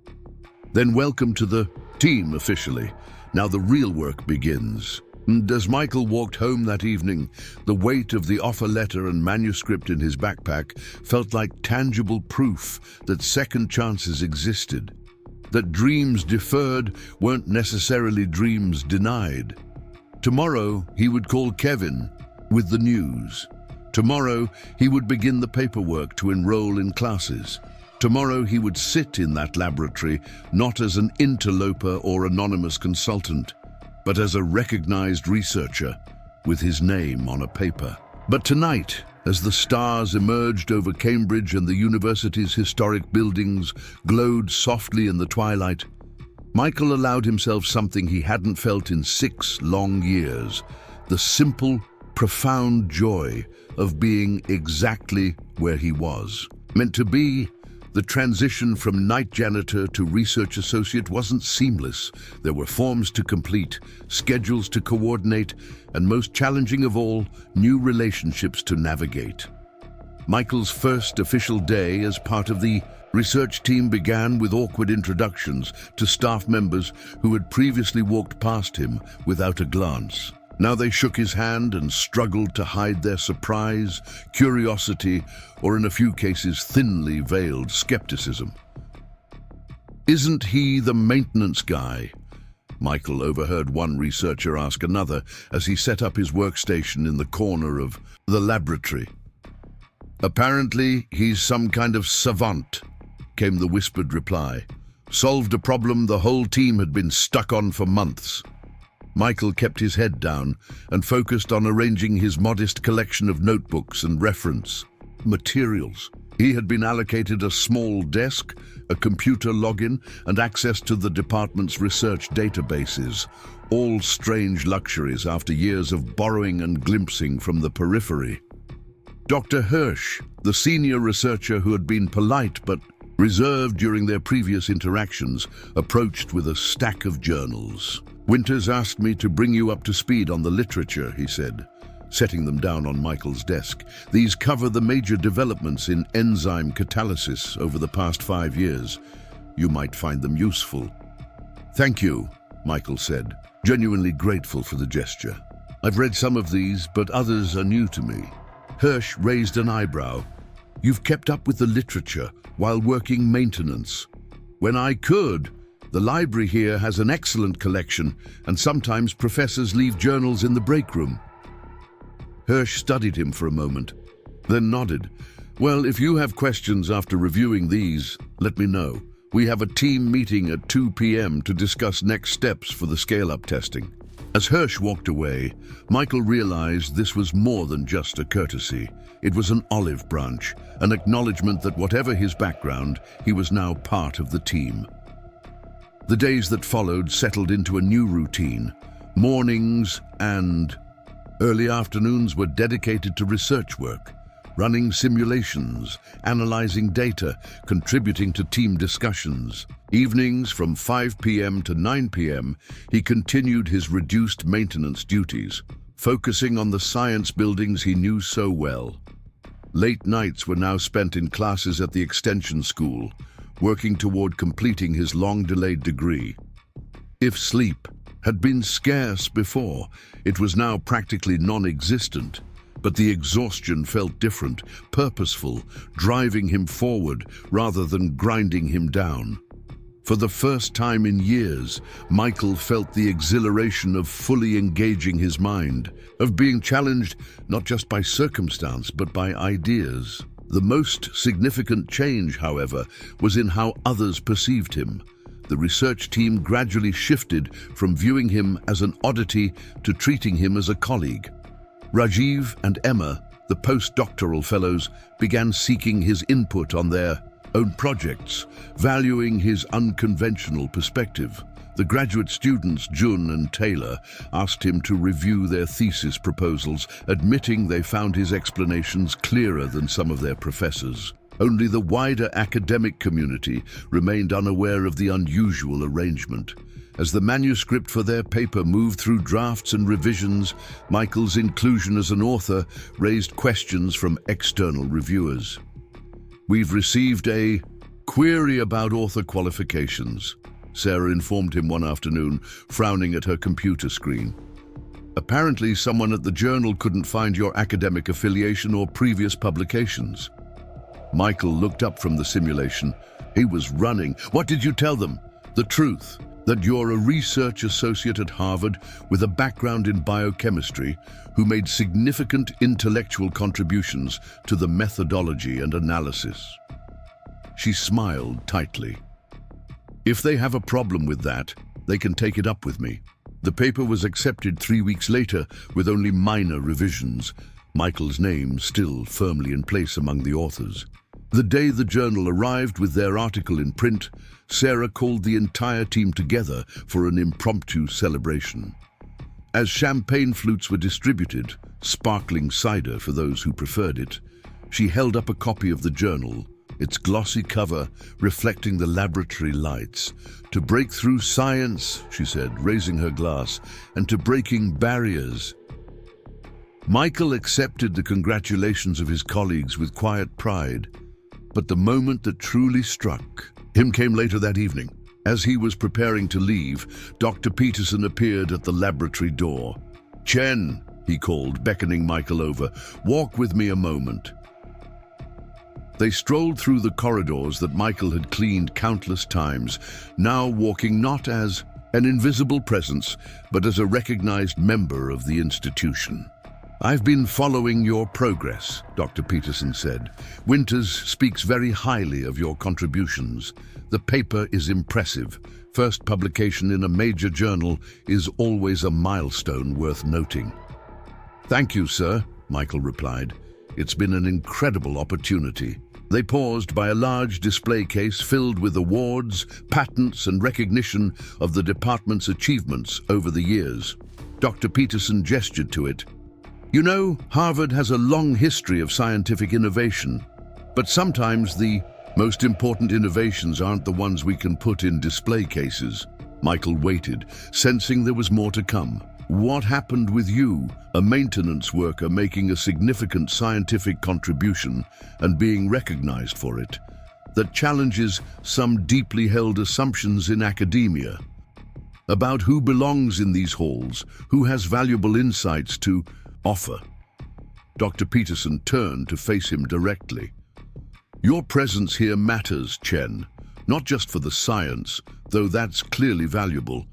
Then welcome to the team officially. Now the real work begins. And as Michael walked home that evening, the weight of the offer letter and manuscript in his backpack felt like tangible proof that second chances existed, that dreams deferred weren't necessarily dreams denied. Tomorrow, he would call Kevin with the news. Tomorrow, he would begin the paperwork to enroll in classes. Tomorrow, he would sit in that laboratory not as an interloper or anonymous consultant, but as a recognized researcher with his name on a paper. But tonight, as the stars emerged over Cambridge and the university's historic buildings glowed softly in the twilight, Michael allowed himself something he hadn't felt in 6 long years: the simple, profound joy of being exactly where he was meant to be. The transition from night janitor to research associate wasn't seamless. There were forms to complete, schedules to coordinate, and most challenging of all, new relationships to navigate. Michael's first official day as part of the research team began with awkward introductions to staff members who had previously walked past him without a glance. Now they shook his hand and struggled to hide their surprise, curiosity, or in a few cases thinly veiled skepticism. "Isn't he the maintenance guy?" Michael overheard one researcher ask another as he set up his workstation in the corner of the laboratory. "Apparently, he's some kind of savant," came the whispered reply. "Solved a problem the whole team had been stuck on for months." Michael kept his head down and focused on arranging his modest collection of notebooks and reference materials. He had been allocated a small desk, a computer login, and access to the department's research databases, all strange luxuries after years of borrowing and glimpsing from the periphery. Dr. Hirsch, the senior researcher who had been polite but reserved during their previous interactions, approached with a stack of journals. "Winters asked me to bring you up to speed on the literature," he said, setting them down on Michael's desk. "These cover the major developments in enzyme catalysis over the past 5 years. You might find them useful." "Thank you," Michael said, genuinely grateful for the gesture. "I've read some of these, but others are new to me." Hirsch raised an eyebrow. "You've kept up with the literature while working maintenance." "When I could. The library here has an excellent collection, and sometimes professors leave journals in the break room." Hirsch studied him for a moment, then nodded. "Well, if you have questions after reviewing these, let me know. We have a team meeting at 2 p.m. to discuss next steps for the scale-up testing." As Hirsch walked away, Michael realized this was more than just a courtesy. It was an olive branch, an acknowledgement that whatever his background, he was now part of the team. The days that followed settled into a new routine. Mornings and early afternoons were dedicated to research work, running simulations, analyzing data, contributing to team discussions. Evenings from 5 p.m. to 9 p.m., he continued his reduced maintenance duties, focusing on the science buildings he knew so well. Late nights were now spent in classes at the extension school, working toward completing his long-delayed degree. If sleep had been scarce before, it was now practically non-existent, but the exhaustion felt different, purposeful, driving him forward rather than grinding him down. For the first time in years, Michael felt the exhilaration of fully engaging his mind, of being challenged not just by circumstance but by ideas. The most significant change, however, was in how others perceived him. The research team gradually shifted from viewing him as an oddity to treating him as a colleague. Rajiv and Emma, the postdoctoral fellows, began seeking his input on their own projects, valuing his unconventional perspective. The graduate students, Jun and Taylor, asked him to review their thesis proposals, admitting they found his explanations clearer than some of their professors. Only the wider academic community remained unaware of the unusual arrangement. As the manuscript for their paper moved through drafts and revisions, Michael's inclusion as an author raised questions from external reviewers. "We've received a query about author qualifications," Sarah informed him one afternoon, frowning at her computer screen. "Apparently someone at the journal couldn't find your academic affiliation or previous publications." Michael looked up from the simulation. He was running. "What did you tell them?" "The truth. That you're a research associate at Harvard with a background in biochemistry who made significant intellectual contributions to the methodology and analysis. She smiled tightly. If they have a problem with that, they can take it up with me. The paper was accepted 3 weeks later with only minor revisions, Michael's name still firmly in place among the authors. The day the journal arrived with their article in print, Sarah called the entire team together for an impromptu celebration. As champagne flutes were distributed, sparkling cider for those who preferred it, she held up a copy of the journal, its glossy cover reflecting the laboratory lights. "To break through science," she said, raising her glass, "and to breaking barriers." Michael accepted the congratulations of his colleagues with quiet pride, but the moment that truly struck him came later that evening. As he was preparing to leave, Dr. Peterson appeared at the laboratory door. "Chen," he called, beckoning Michael over, "walk with me a moment." They strolled through the corridors that Michael had cleaned countless times, now walking not as an invisible presence, but as a recognized member of the institution. "I've been following your progress," Dr. Peterson said. "Winters speaks very highly of your contributions. The paper is impressive. First publication in a major journal is always a milestone worth noting." "Thank you, sir," Michael replied. "It's been an incredible opportunity." They paused by a large display case filled with awards, patents, and recognition of the department's achievements over the years. Dr. Peterson gestured to it. "You know, Harvard has a long history of scientific innovation, but sometimes the most important innovations aren't the ones we can put in display cases." Michael waited, sensing there was more to come. "What happened with you, a maintenance worker making a significant scientific contribution and being recognized for it, that challenges some deeply held assumptions in academia about who belongs in these halls, who has valuable insights to offer?" Dr. Peterson turned to face him directly. "Your presence here matters, Chen, not just for the science, though that's clearly valuable,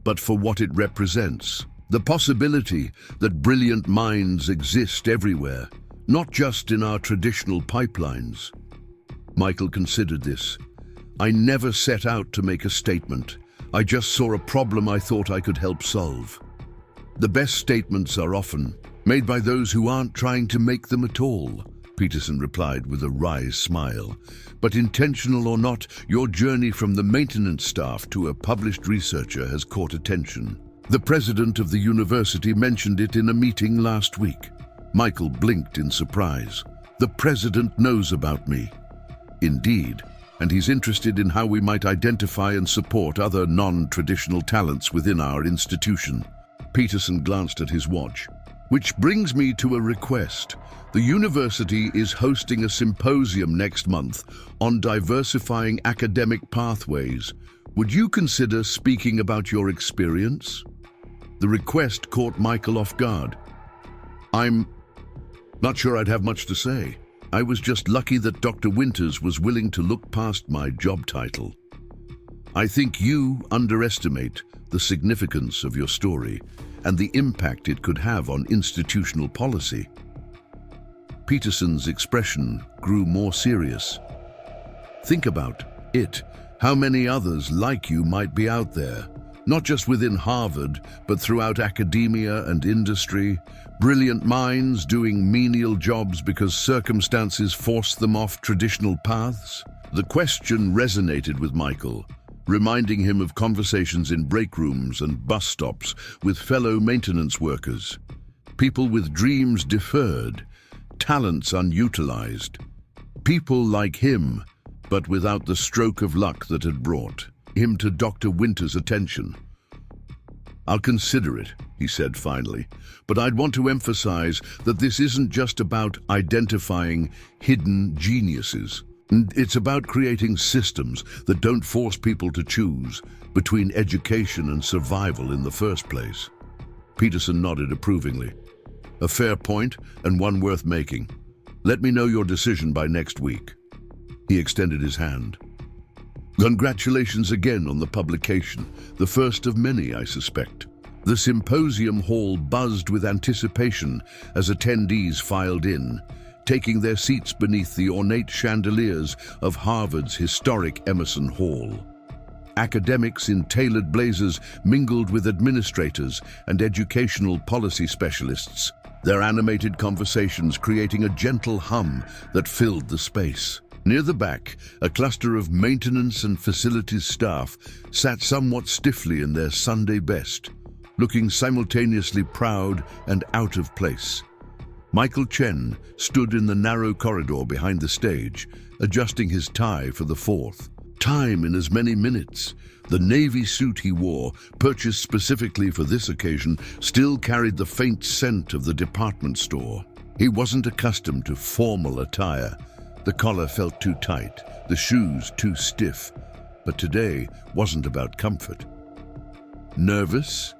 but for what it represents. The possibility that brilliant minds exist everywhere, not just in our traditional pipelines." Michael considered this. "I never set out to make a statement. I just saw a problem I thought I could help solve. The best statements are often made by those who aren't trying to make them at all," Peterson replied with a wry smile. "But intentional or not, your journey from the maintenance staff to a published researcher has caught attention. The president of the university mentioned it in a meeting last week." Michael blinked in surprise. "The president knows about me." "Indeed, and he's interested in how we might identify and support other non-traditional talents within our institution." Peterson glanced at his watch. "Which brings me to a request. The university is hosting a symposium next month on diversifying academic pathways. Would you consider speaking about your experience?" The request caught Michael off guard. "I'm not sure I'd have much to say. I was just lucky that Dr. Winters was willing to look past my job title. I think you underestimate the significance of your story and the impact it could have on institutional policy." Peterson's expression grew more serious. "Think about it. How many others like you might be out there, not just within Harvard, but throughout academia and industry, brilliant minds doing menial jobs because circumstances forced them off traditional paths?" The question resonated with Michael, reminding him of conversations in break rooms and bus stops with fellow maintenance workers. People with dreams deferred, talents unutilized. People like him, but without the stroke of luck that had brought him to Dr. Winter's attention. "I'll consider it," he said finally, "but I'd want to emphasize that this isn't just about identifying hidden geniuses. It's about creating systems that don't force people to choose between education and survival in the first place." Peterson nodded approvingly. "A fair point and one worth making. Let me know your decision by next week." He extended his hand. Congratulations again on the publication, the first of many, I suspect. The symposium hall buzzed with anticipation as attendees filed in, taking their seats beneath the ornate chandeliers of Harvard's historic Emerson Hall. Academics in tailored blazers mingled with administrators and educational policy specialists, their animated conversations creating a gentle hum that filled the space. Near the back, a cluster of maintenance and facilities staff sat somewhat stiffly in their Sunday best, looking simultaneously proud and out of place. Michael Chen stood in the narrow corridor behind the stage, adjusting his tie for the fourth time in as many minutes. The navy suit he wore, purchased specifically for this occasion, still carried the faint scent of the department store. He wasn't accustomed to formal attire. The collar felt too tight, the shoes too stiff, but today wasn't about comfort. Nervous?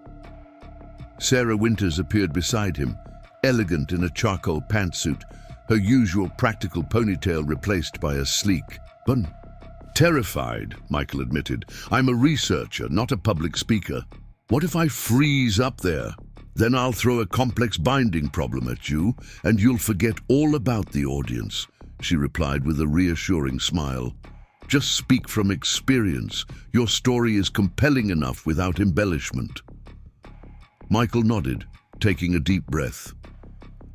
Sarah Winters appeared beside him, elegant in a charcoal pantsuit, her usual practical ponytail replaced by a sleek bun. Terrified, Michael admitted. I'm a researcher, not a public speaker. What if I freeze up there? Then I'll throw a complex binding problem at you, and you'll forget all about the audience, she replied with a reassuring smile. Just speak from experience. Your story is compelling enough without embellishment. Michael nodded, taking a deep breath.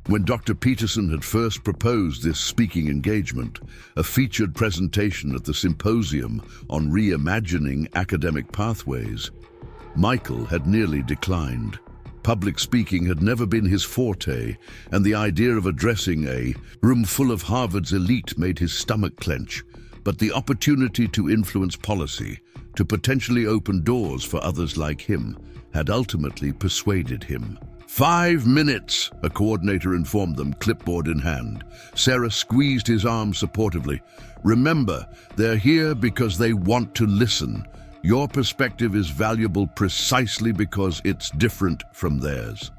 When Dr. Peterson had first proposed this speaking engagement, a featured presentation at the symposium on reimagining academic pathways, Michael had nearly declined. Public speaking had never been his forte, and the idea of addressing a room full of Harvard's elite made his stomach clench. But the opportunity to influence policy, to potentially open doors for others like him, had ultimately persuaded him. 5 minutes, a coordinator informed them, clipboard in hand. Sarah squeezed his arm supportively. Remember, they're here because they want to listen. Your perspective is valuable precisely because it's different from theirs.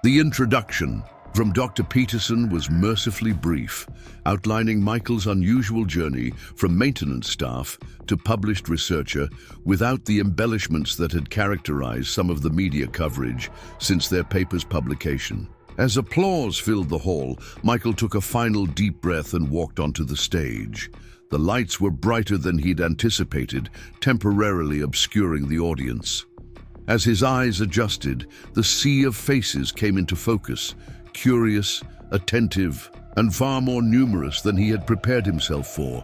The introduction from Dr. Peterson was mercifully brief, outlining Michael's unusual journey from maintenance staff to published researcher without the embellishments that had characterized some of the media coverage since their paper's publication. As applause filled the hall, Michael took a final deep breath and walked onto the stage. The lights were brighter than he'd anticipated, temporarily obscuring the audience. As his eyes adjusted, the sea of faces came into focus, curious, attentive, and far more numerous than he had prepared himself for.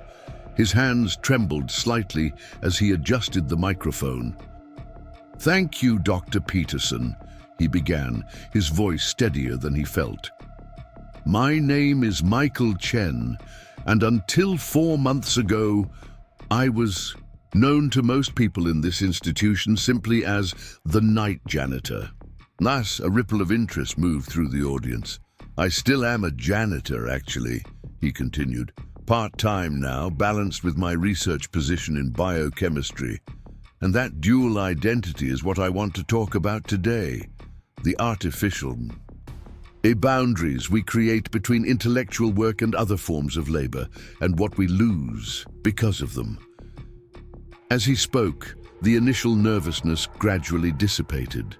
His hands trembled slightly as he adjusted the microphone. "Thank you, Dr. Peterson," he began, his voice steadier than he felt. "My name is Michael Chen, and until 4 months ago, I was known to most people in this institution simply as the night janitor." Thus, a ripple of interest moved through the audience. "I still am a janitor, actually," he continued. "Part-time now, balanced with my research position in biochemistry. And that dual identity is what I want to talk about today. The artificial boundaries we create between intellectual work and other forms of labor, and what we lose because of them." As he spoke, the initial nervousness gradually dissipated.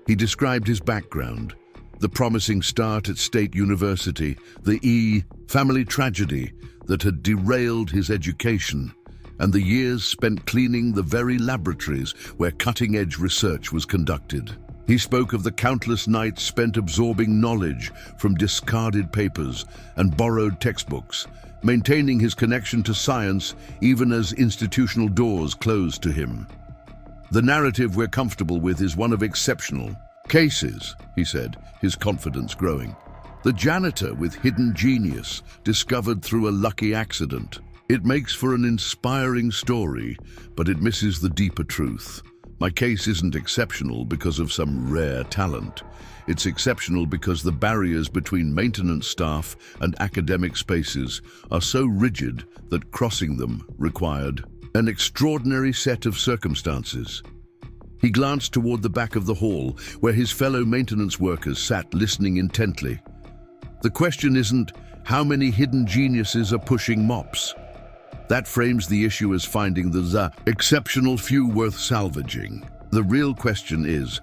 He described his background, the promising start at State University, the family tragedy that had derailed his education, and the years spent cleaning the very laboratories where cutting-edge research was conducted. He spoke of the countless nights spent absorbing knowledge from discarded papers and borrowed textbooks, maintaining his connection to science even as institutional doors closed to him. "The narrative we're comfortable with is one of exceptional cases," he said, his confidence growing. "The janitor with hidden genius, discovered through a lucky accident. It makes for an inspiring story, but it misses the deeper truth. My case isn't exceptional because of some rare talent. It's exceptional because the barriers between maintenance staff and academic spaces are so rigid that crossing them required an extraordinary set of circumstances." He glanced toward the back of the hall, where his fellow maintenance workers sat listening intently. "The question isn't how many hidden geniuses are pushing mops. That frames the issue as finding the exceptional few worth salvaging. The real question is,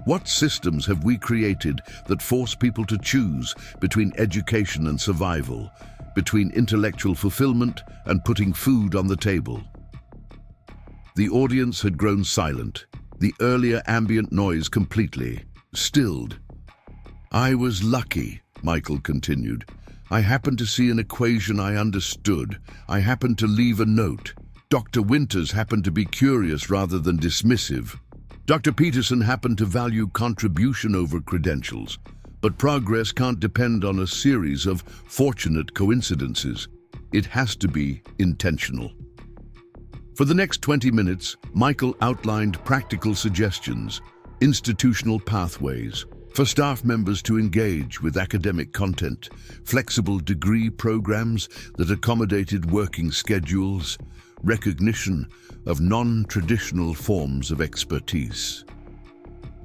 what systems have we created that force people to choose between education and survival, between intellectual fulfillment and putting food on the table? The audience had grown silent, the earlier ambient noise completely stilled. "I was lucky," Michael continued. "I happened to see an equation I understood. I happened to leave a note. Dr. Winters happened to be curious rather than dismissive. Dr. Peterson happened to value contribution over credentials. But progress can't depend on a series of fortunate coincidences. It has to be intentional." For the next 20 minutes, Michael outlined practical suggestions, institutional pathways, for staff members to engage with academic content, flexible degree programs that accommodated working schedules, recognition of non-traditional forms of expertise.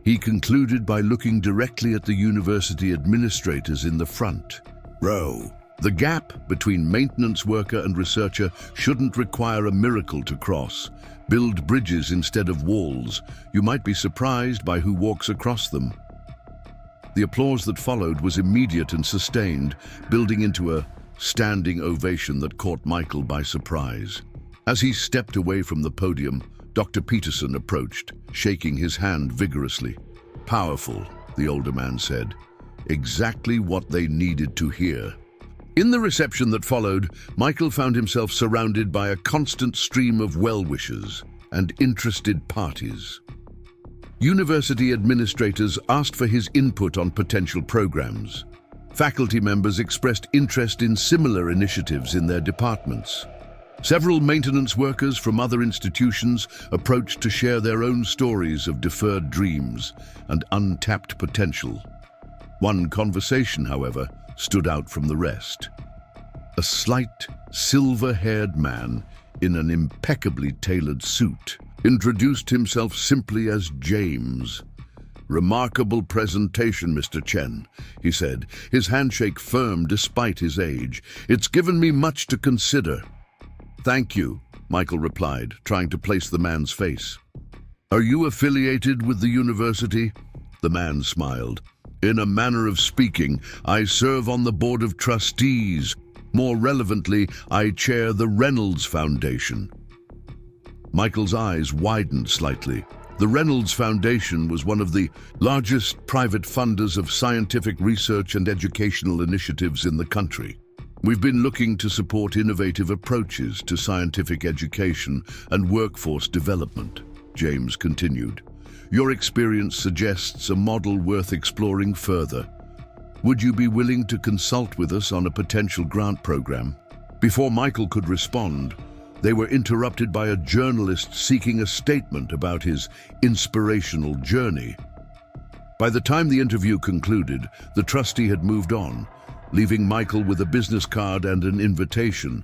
He concluded by looking directly at the university administrators in the front row. The gap between maintenance worker and researcher shouldn't require a miracle to cross. Build bridges instead of walls. You might be surprised by who walks across them. The applause that followed was immediate and sustained, building into a standing ovation that caught Michael by surprise. As he stepped away from the podium, Dr. Peterson approached, shaking his hand vigorously. "Powerful," the older man said. "Exactly what they needed to hear." In the reception that followed, Michael found himself surrounded by a constant stream of well-wishers and interested parties. University administrators asked for his input on potential programs. Faculty members expressed interest in similar initiatives in their departments. Several maintenance workers from other institutions approached to share their own stories of deferred dreams and untapped potential. One conversation, however, stood out from the rest. A slight, silver-haired man in an impeccably tailored suit introduced himself simply as James. "Remarkable presentation, Mr. Chen," he said, his handshake firm despite his age. "It's given me much to consider." "Thank you," Michael replied, trying to place the man's face. "Are you affiliated with the university?" The man smiled. "In a manner of speaking, I serve on the board of trustees. More relevantly, I chair the Reynolds Foundation." Michael's eyes widened slightly. The Reynolds Foundation was one of the largest private funders of scientific research and educational initiatives in the country. "We've been looking to support innovative approaches to scientific education and workforce development," James continued. "Your experience suggests a model worth exploring further. Would you be willing to consult with us on a potential grant program?" Before Michael could respond, they were interrupted by a journalist seeking a statement about his inspirational journey. By the time the interview concluded, the trustee had moved on, leaving Michael with a business card and an invitation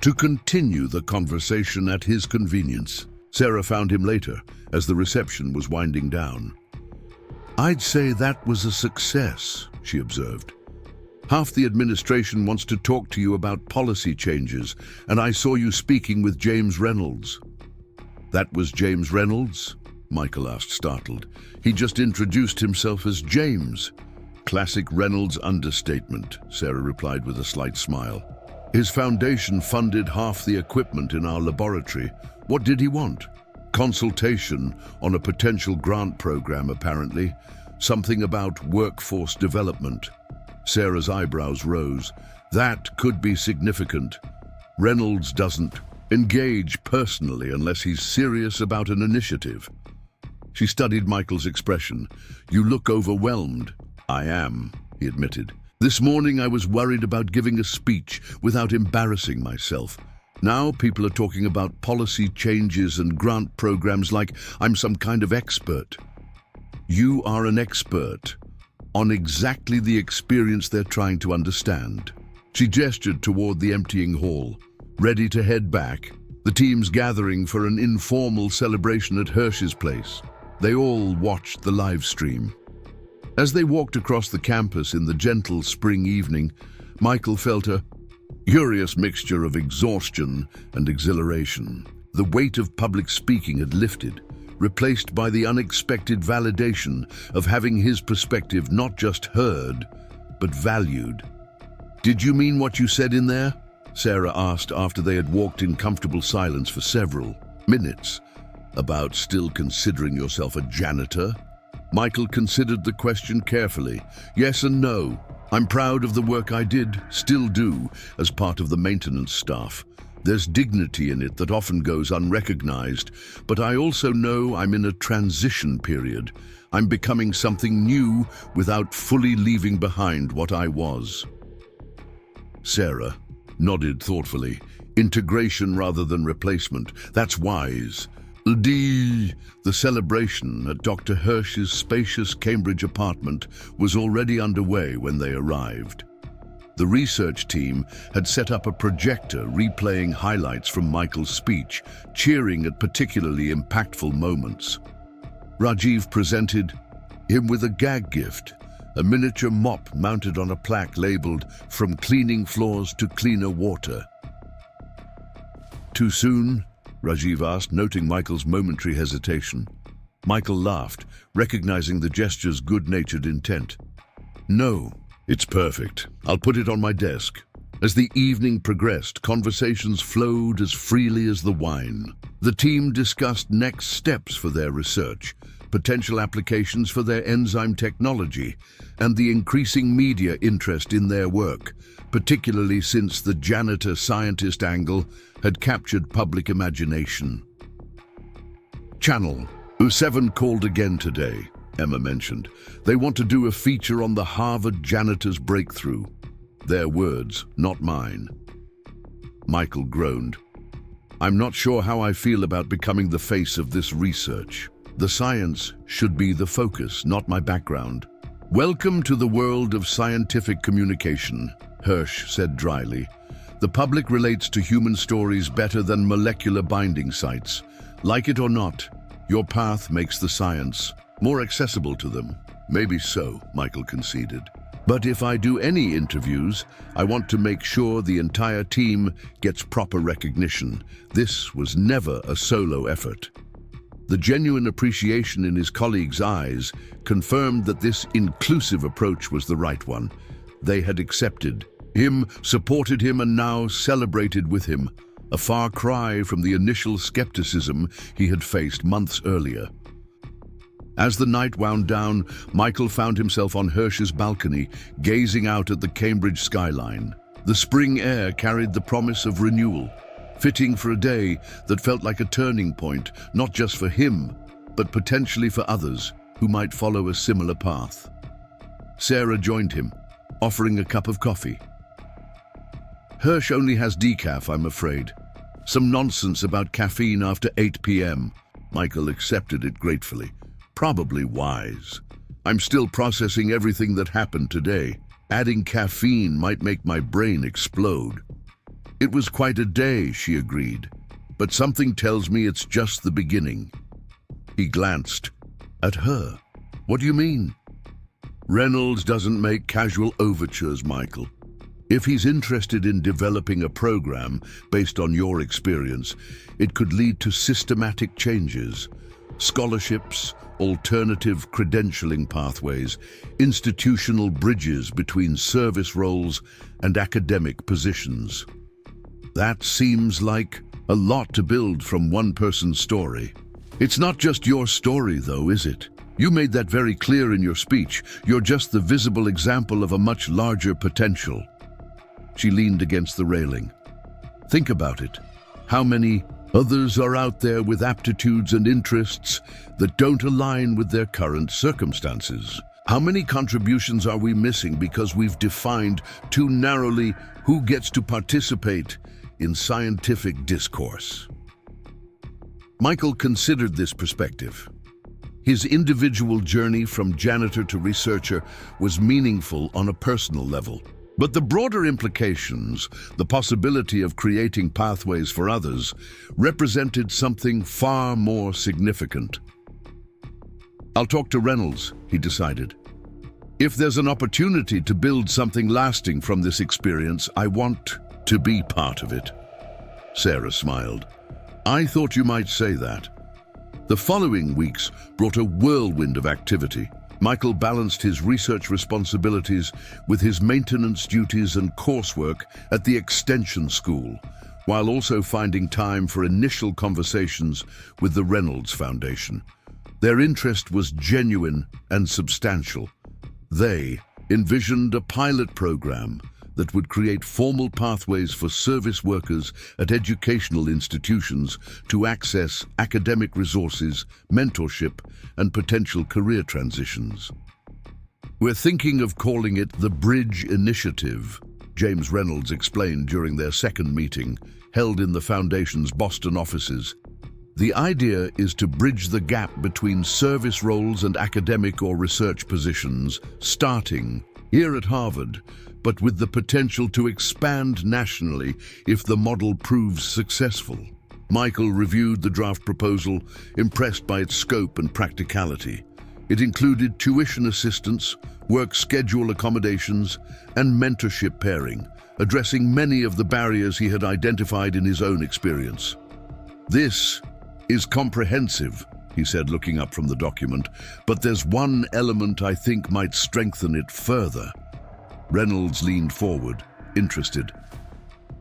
to continue the conversation at his convenience. Sarah found him later, as the reception was winding down. "I'd say that was a success," she observed. "Half the administration wants to talk to you about policy changes, and I saw you speaking with James Reynolds." "That was James Reynolds?" Michael asked, startled. "He just introduced himself as James." "Classic Reynolds understatement," Sarah replied with a slight smile. "His foundation funded half the equipment in our laboratory. What did he want?" "Consultation on a potential grant program, apparently. Something about workforce development." Sarah's eyebrows rose. "That could be significant. Reynolds doesn't engage personally unless he's serious about an initiative." She studied Michael's expression. "You look overwhelmed." "I am," he admitted. "This morning I was worried about giving a speech without embarrassing myself. Now people are talking about policy changes and grant programs like I'm some kind of expert." "You are an expert on exactly the experience they're trying to understand." She gestured toward the emptying hall, ready to head back, the teams gathering for an informal celebration at Hirsch's place. They all watched the live stream. As they walked across the campus in the gentle spring evening, Michael felt a Curious mixture of exhaustion and exhilaration. The weight of public speaking had lifted, replaced by the unexpected validation of having his perspective not just heard, but valued. "Did you mean what you said in there?" Sarah asked after they had walked in comfortable silence for several minutes. "About still considering yourself a janitor?" Michael considered the question carefully. "Yes and no. I'm proud of the work I did, still do, as part of the maintenance staff. There's dignity in it that often goes unrecognized, but I also know I'm in a transition period. I'm becoming something new without fully leaving behind what I was." Sarah nodded thoughtfully. "Integration rather than replacement. That's wise." The celebration at Dr. Hirsch's spacious Cambridge apartment was already underway when they arrived. The research team had set up a projector replaying highlights from Michael's speech, cheering at particularly impactful moments. Rajiv presented him with a gag gift, a miniature mop mounted on a plaque labeled "From cleaning floors to cleaner water." "Too soon?" Rajiv asked, noting Michael's momentary hesitation. Michael laughed, recognizing the gesture's good-natured intent. "No, it's perfect. I'll put it on my desk." As the evening progressed, conversations flowed as freely as the wine. The team discussed next steps for their research, potential applications for their enzyme technology, and the increasing media interest in their work, particularly since the janitor scientist angle had captured public imagination. Channel U7 called again today, Emma mentioned. They want to do a feature on the Harvard janitor's breakthrough. Their words, not mine. Michael groaned. "I'm not sure how I feel about becoming the face of this research. The science should be the focus, not my background." "Welcome to the world of scientific communication," Hirsch said dryly. "The public relates to human stories better than molecular binding sites. Like it or not, your path makes the science more accessible to them." "Maybe so," Michael conceded. "But if I do any interviews, I want to make sure the entire team gets proper recognition. This was never a solo effort." The genuine appreciation in his colleagues' eyes confirmed that this inclusive approach was the right one. They had accepted him, supported him, and now celebrated with him, a far cry from the initial skepticism he had faced months earlier. As the night wound down, Michael found himself on Hirsch's balcony, gazing out at the Cambridge skyline. The spring air carried the promise of renewal, fitting for a day that felt like a turning point, not just for him, but potentially for others who might follow a similar path. Sarah joined him, offering a cup of coffee. "Hirsch only has decaf, I'm afraid. Some nonsense about caffeine after 8 p.m. Michael accepted it gratefully. "Probably wise. I'm still processing everything that happened today. Adding caffeine might make my brain explode." "It was quite a day," she agreed, "but something tells me it's just the beginning." He glanced at her. "What do you mean?" "Reynolds doesn't make casual overtures, Michael. If he's interested in developing a program based on your experience, it could lead to systematic changes. Scholarships, alternative credentialing pathways, institutional bridges between service roles and academic positions. That seems like a lot to build from one person's story. It's not just your story, though, is it? You made that very clear in your speech. You're just the visible example of a much larger potential." She leaned against the railing. "Think about it. How many others are out there with aptitudes and interests that don't align with their current circumstances? How many contributions are we missing because we've defined too narrowly who gets to participate in scientific discourse?" Michael considered this perspective. His individual journey from janitor to researcher was meaningful on a personal level. But the broader implications, the possibility of creating pathways for others, represented something far more significant. "I'll talk to Reynolds," he decided. "If there's an opportunity to build something lasting from this experience, I want to be part of it. Sarah smiled. I thought you might say that. The following weeks brought a whirlwind of activity. Michael balanced his research responsibilities with his maintenance duties and coursework at the Extension School, while also finding time for initial conversations with the Reynolds Foundation. Their interest was genuine and substantial. They envisioned a pilot program that would create formal pathways for service workers at educational institutions to access academic resources, mentorship, and potential career transitions. We're thinking of calling it the Bridge Initiative, James Reynolds explained during their second meeting, held in the Foundation's Boston offices. The idea is to bridge the gap between service roles and academic or research positions, starting here at Harvard, but with the potential to expand nationally if the model proves successful. Michael reviewed the draft proposal, impressed by its scope and practicality. It included tuition assistance, work schedule accommodations, and mentorship pairing, addressing many of the barriers he had identified in his own experience. This is comprehensive, he said, looking up from the document, but there's one element I think might strengthen it further. Reynolds leaned forward, interested.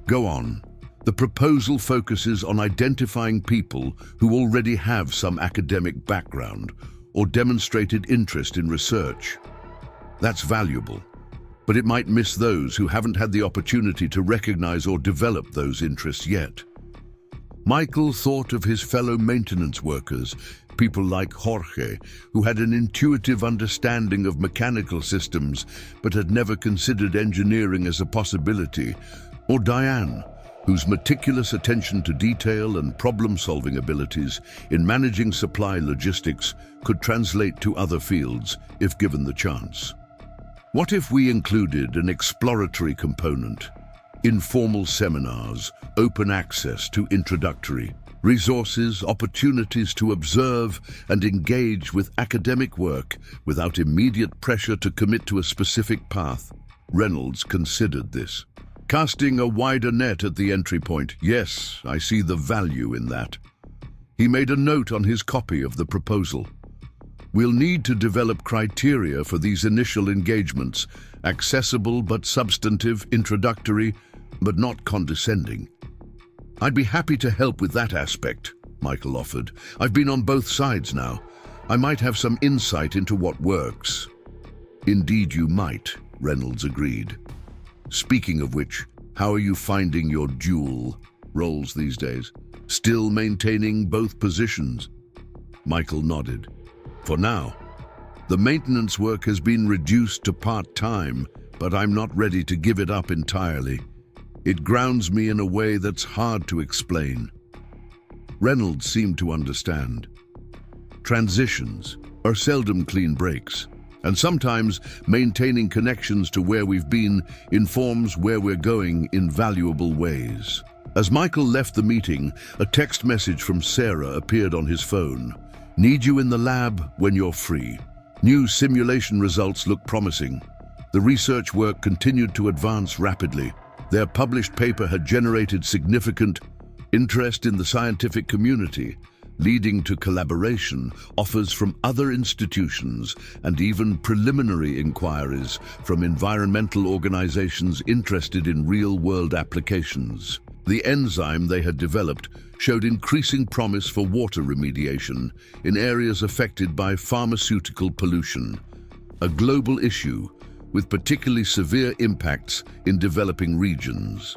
Go on. The proposal focuses on identifying people who already have some academic background or demonstrated interest in research. That's valuable, but it might miss those who haven't had the opportunity to recognize or develop those interests yet. Michael thought of his fellow maintenance workers, people like Jorge, who had an intuitive understanding of mechanical systems but had never considered engineering as a possibility, or Diane, whose meticulous attention to detail and problem-solving abilities in managing supply logistics could translate to other fields if given the chance. What if we included an exploratory component? Informal seminars, open access to introductory resources, opportunities to observe and engage with academic work without immediate pressure to commit to a specific path. Reynolds considered this. Casting a wider net at the entry point. Yes, I see the value in that. He made a note on his copy of the proposal. We'll need to develop criteria for these initial engagements, accessible but substantive, introductory, but not condescending. I'd be happy to help with that aspect, Michael offered. I've been on both sides now. I might have some insight into what works. Indeed you might, Reynolds agreed. Speaking of which, how are you finding your dual roles these days? Still maintaining both positions? Michael nodded. For now. The maintenance work has been reduced to part-time, but I'm not ready to give it up entirely. It grounds me in a way that's hard to explain. Reynolds seemed to understand. Transitions are seldom clean breaks, and sometimes maintaining connections to where we've been informs where we're going in valuable ways. As Michael left the meeting, a text message from Sarah appeared on his phone. Need you in the lab when you're free. New simulation results look promising. The research work continued to advance rapidly. Their published paper had generated significant interest in the scientific community, leading to collaboration, offers from other institutions, and even preliminary inquiries from environmental organizations interested in real-world applications. The enzyme they had developed showed increasing promise for water remediation in areas affected by pharmaceutical pollution, a global issue with particularly severe impacts in developing regions.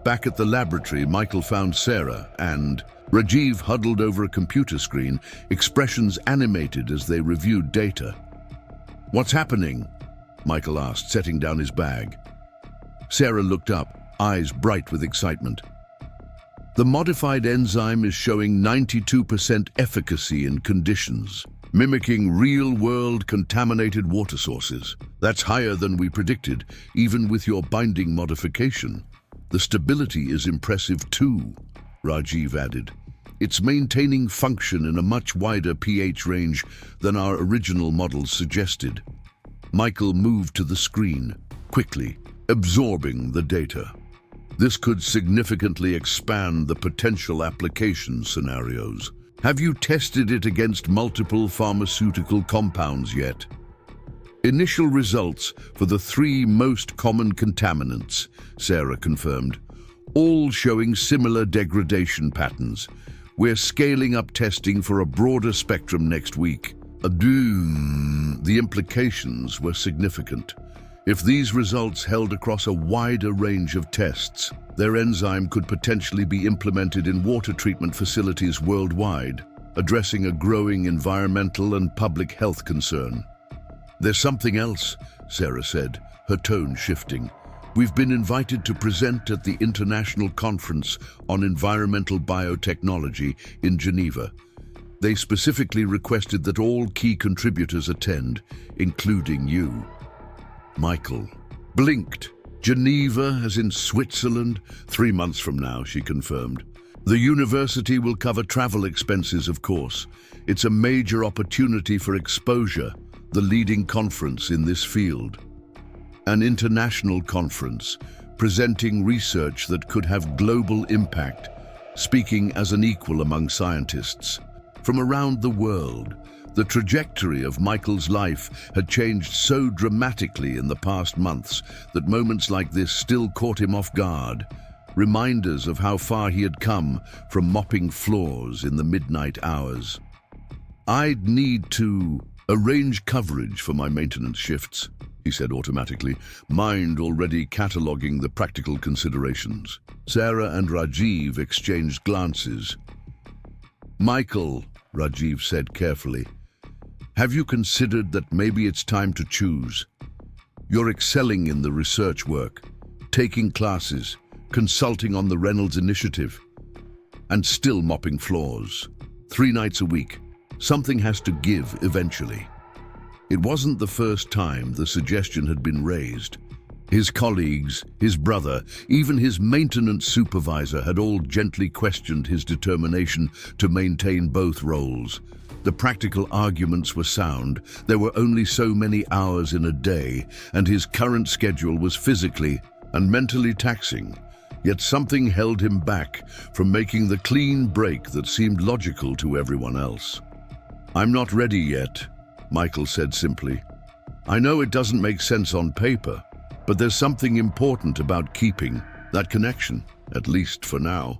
Back at the laboratory, Michael found Sarah and Rajiv huddled over a computer screen, expressions animated as they reviewed data. What's happening? Michael asked, setting down his bag. Sarah looked up, eyes bright with excitement. The modified enzyme is showing 92% efficacy in conditions, mimicking real-world contaminated water sources. That's higher than we predicted, even with your binding modification. The stability is impressive too, Rajiv added. It's maintaining function in a much wider pH range than our original models suggested. Michael moved to the screen, quickly, absorbing the data. This could significantly expand the potential application scenarios. Have you tested it against multiple pharmaceutical compounds yet? Initial results for the 3 most common contaminants, Sarah confirmed, all showing similar degradation patterns. We're scaling up testing for a broader spectrum next week. The implications were significant. If these results held across a wider range of tests, their enzyme could potentially be implemented in water treatment facilities worldwide, addressing a growing environmental and public health concern. There's something else, Sarah said, her tone shifting. We've been invited to present at the International Conference on Environmental Biotechnology in Geneva. They specifically requested that all key contributors attend, including you. Michael blinked. Geneva, as in Switzerland? 3 months from now, she confirmed. The university will cover travel expenses, of course. It's a major opportunity for exposure, the leading conference in this field. An international conference, presenting research that could have global impact, speaking as an equal among scientists. From around the world, the trajectory of Michael's life had changed so dramatically in the past months that moments like this still caught him off guard, reminders of how far he had come from mopping floors in the midnight hours. I'd need to arrange coverage for my maintenance shifts, he said automatically, mind already cataloguing the practical considerations. Sarah and Rajiv exchanged glances. Michael, Rajiv said carefully, have you considered that maybe it's time to choose? You're excelling in the research work, taking classes, consulting on the Reynolds Initiative, and still mopping floors. 3 nights a week. Something has to give eventually. It wasn't the first time the suggestion had been raised. His colleagues, his brother, even his maintenance supervisor had all gently questioned his determination to maintain both roles. The practical arguments were sound. There were only so many hours in a day, and his current schedule was physically and mentally taxing. Yet something held him back from making the clean break that seemed logical to everyone else. I'm not ready yet, Michael said simply. I know it doesn't make sense on paper, but there's something important about keeping that connection, at least for now.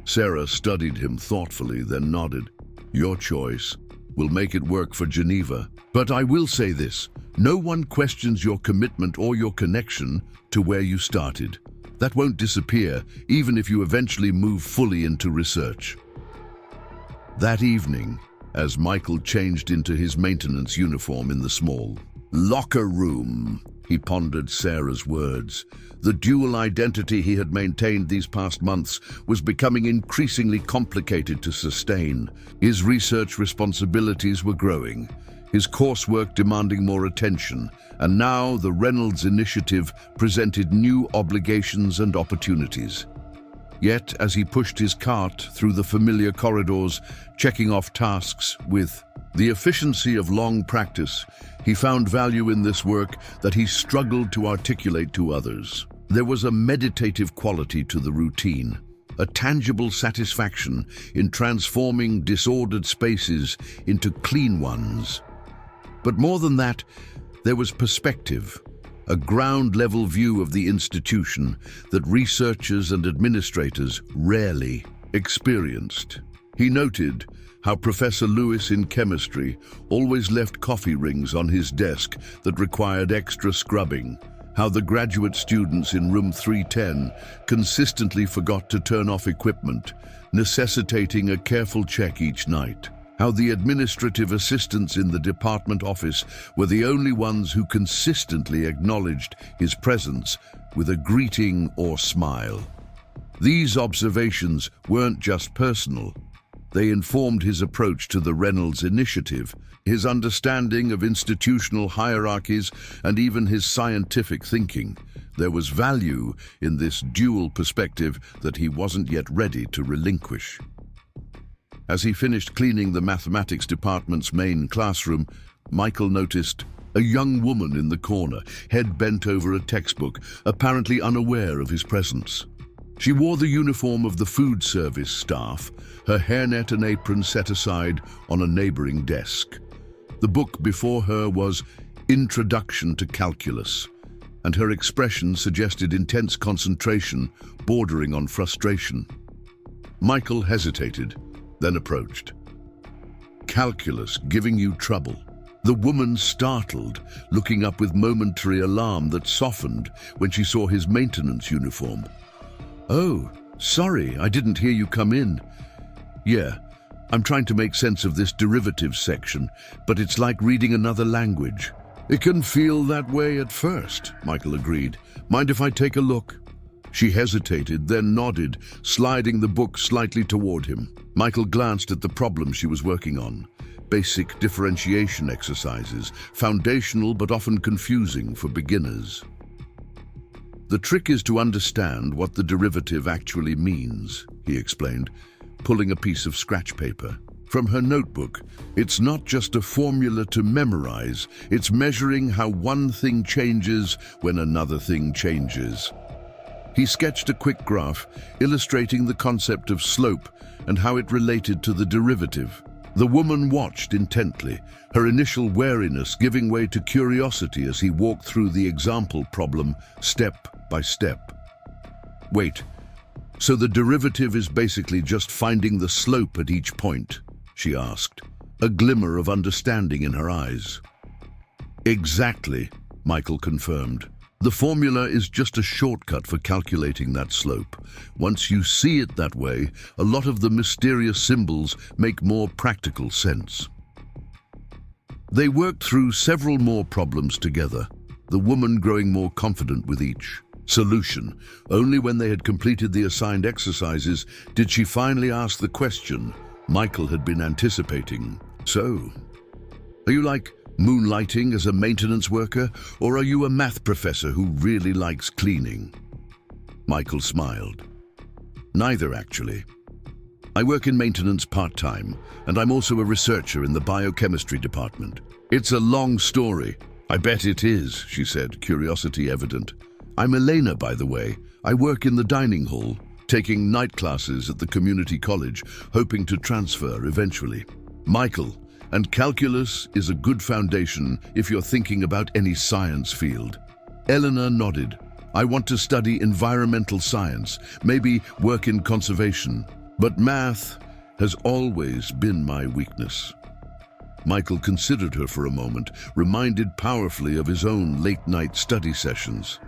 Sarah studied him thoughtfully, then nodded. Your choice. We'll make it work for Geneva. But I will say this, no one questions your commitment or your connection to where you started. That won't disappear, even if you eventually move fully into research. That evening, as Michael changed into his maintenance uniform in the small locker room, he pondered Sarah's words. The dual identity he had maintained these past months was becoming increasingly complicated to sustain. His research responsibilities were growing, his coursework demanding more attention, and now the Reynolds Initiative presented new obligations and opportunities. Yet, as he pushed his cart through the familiar corridors, checking off tasks with the efficiency of long practice, he found value in this work that he struggled to articulate to others. There was a meditative quality to the routine, a tangible satisfaction in transforming disordered spaces into clean ones. But more than that, there was perspective, a ground-level view of the institution that researchers and administrators rarely experienced. He noted how Professor Lewis in chemistry always left coffee rings on his desk that required extra scrubbing, how the graduate students in room 310 consistently forgot to turn off equipment, necessitating a careful check each night, how the administrative assistants in the department office were the only ones who consistently acknowledged his presence with a greeting or smile. These observations weren't just personal. They informed his approach to the Reynolds Initiative, his understanding of institutional hierarchies, and even his scientific thinking. There was value in this dual perspective that he wasn't yet ready to relinquish. As he finished cleaning the mathematics department's main classroom, Michael noticed A young woman in the corner, head bent over a textbook, apparently unaware of his presence. She wore the uniform of the food service staff, her hairnet and apron set aside on a neighboring desk. The book before her was Introduction to Calculus, and her expression suggested intense concentration, bordering on frustration. Michael hesitated, then approached. Calculus giving you trouble? The woman startled, looking up with momentary alarm that softened when she saw his maintenance uniform. Oh, sorry, I didn't hear you come in. Yeah, I'm trying to make sense of this derivatives section, but it's like reading another language. It can feel that way at first, Michael agreed. Mind if I take a look? She hesitated, then nodded, sliding the book slightly toward him. Michael glanced at the problem she was working on. Basic differentiation exercises, foundational but often confusing for beginners. The trick is to understand what the derivative actually means, he explained, pulling a piece of scratch paper. From her notebook, it's not just a formula to memorize, it's measuring how one thing changes when another thing changes. He sketched a quick graph, illustrating the concept of slope and how it related to the derivative. The woman watched intently, her initial wariness giving way to curiosity as he walked through the example problem step by step. Wait, so the derivative is basically just finding the slope at each point? She asked, a glimmer of understanding in her eyes. Exactly, Michael confirmed. The formula is just a shortcut for calculating that slope. Once you see it that way, a lot of the mysterious symbols make more practical sense. They worked through several more problems together, the woman growing more confident with each. Solution. Only when they had completed the assigned exercises did she finally ask the question Michael had been anticipating. So, are you like moonlighting as a maintenance worker, or are you a math professor who really likes cleaning? Michael smiled. Neither, actually. I work in maintenance part-time, and I'm also a researcher in the biochemistry department. It's a long story. I bet it is, she said, curiosity evident. I'm Elena, by the way. I work in the dining hall, taking night classes at the community college, hoping to transfer eventually. Michael, and calculus is a good foundation if you're thinking about any science field. Eleanor nodded. I want to study environmental science, maybe work in conservation, but math has always been my weakness. Michael considered her for a moment, reminded powerfully of his own late-night study sessions.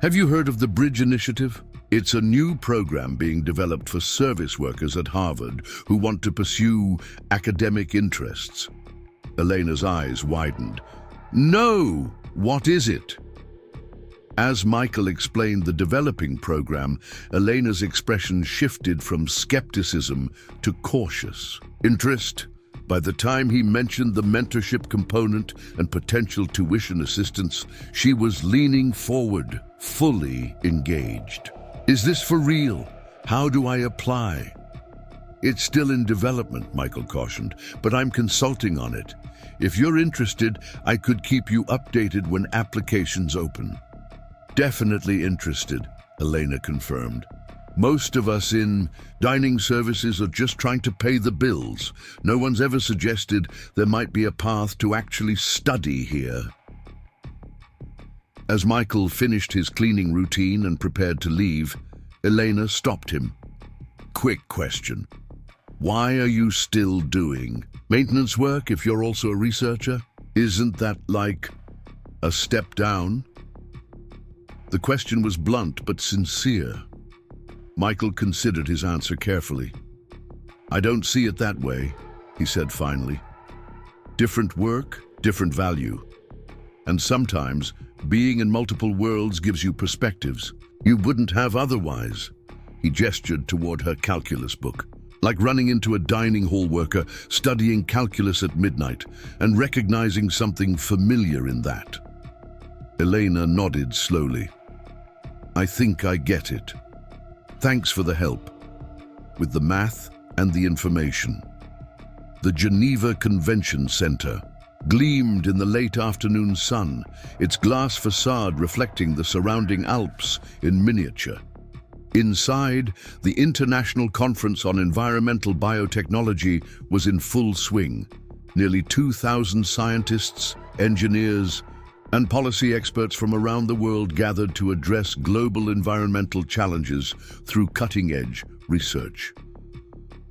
Have you heard of the Bridge Initiative? It's a new program being developed for service workers at Harvard who want to pursue academic interests. Elena's eyes widened. No! What is it? As Michael explained the developing program, Elena's expression shifted from skepticism to cautious interest. By the time he mentioned the mentorship component and potential tuition assistance, she was leaning forward, fully engaged. Is this for real? How do I apply? It's still in development, Michael cautioned, but I'm consulting on it. If you're interested, I could keep you updated when applications open. Definitely interested, Elena confirmed. Most of us in dining services are just trying to pay the bills. No one's ever suggested there might be a path to actually study here. As Michael finished his cleaning routine and prepared to leave, Elena stopped him. Quick question. Why are you still doing maintenance work if you're also a researcher? Isn't that like a step down? The question was blunt but sincere. Michael considered his answer carefully. I don't see it that way, he said finally. Different work, different value. And sometimes, being in multiple worlds gives you perspectives you wouldn't have otherwise. He gestured toward her calculus book, like running into a dining hall worker studying calculus at midnight and recognizing something familiar in that. Elena nodded slowly. I think I get it. Thanks for the help. With the math and the information. The Geneva Convention Center. gleamed in the late afternoon sun, its glass facade reflecting the surrounding Alps in miniature. Inside, the International Conference on Environmental Biotechnology was in full swing. Nearly 2,000 scientists, engineers, and policy experts from around the world gathered to address global environmental challenges through cutting-edge research.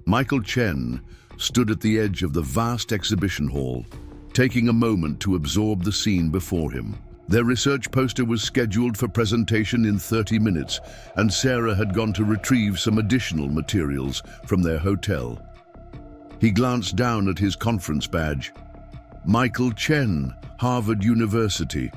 Michael Chen stood at the edge of the vast exhibition hall, taking a moment to absorb the scene before him. Their research poster was scheduled for presentation in 30 minutes, and Sarah had gone to retrieve some additional materials from their hotel. He glanced down at his conference badge. Michael Chen, Harvard University,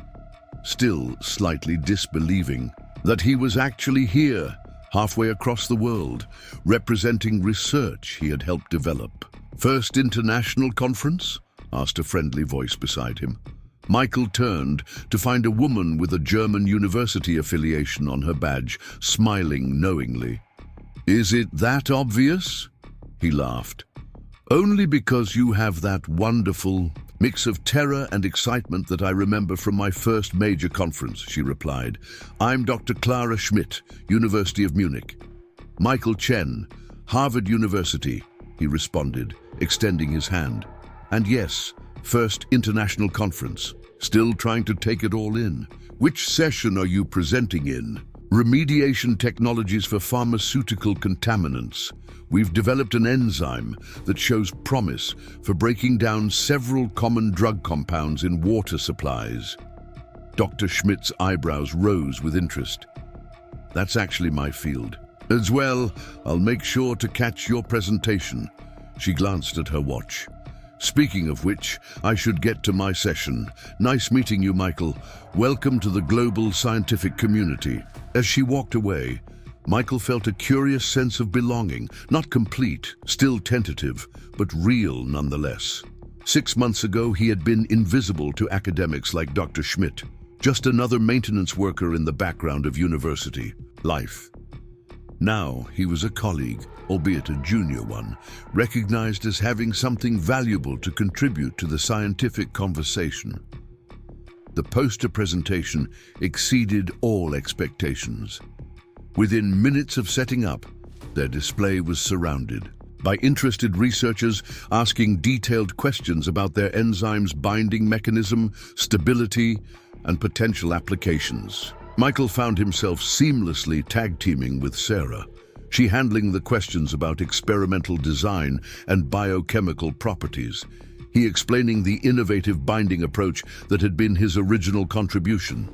still slightly disbelieving that he was actually here, halfway across the world, representing research he had helped develop. "First international conference?" asked a friendly voice beside him. Michael turned to find a woman with a German university affiliation on her badge, smiling knowingly. "Is it that obvious?" He laughed. "Only because you have that wonderful mix of terror and excitement that I remember from my first major conference," she replied. "I'm Dr. Clara Schmidt, University of Munich." "Michael Chen, Harvard University," he responded, extending his hand. "And yes, first international conference. Still trying to take it all in. Which session are you presenting in?" "Remediation technologies for pharmaceutical contaminants. We've developed an enzyme that shows promise for breaking down several common drug compounds in water supplies." Dr. Schmidt's eyebrows rose with interest. "That's actually my field. As well, I'll make sure to catch your presentation." She glanced at her watch. "Speaking of which, I should get to my session. Nice meeting you, Michael. Welcome to the global scientific community." As she walked away, Michael felt a curious sense of belonging, not complete, still tentative, but real nonetheless. 6 months ago, he had been invisible to academics like Dr. Schmidt, just another maintenance worker in the background of university life. Now he was a colleague, albeit a junior one, recognized as having something valuable to contribute to the scientific conversation. The poster presentation exceeded all expectations. Within minutes of setting up, their display was surrounded by interested researchers asking detailed questions about their enzyme's binding mechanism, stability, and potential applications. Michael found himself seamlessly tag-teaming with Sarah, she handling the questions about experimental design and biochemical properties, he explaining the innovative binding approach that had been his original contribution.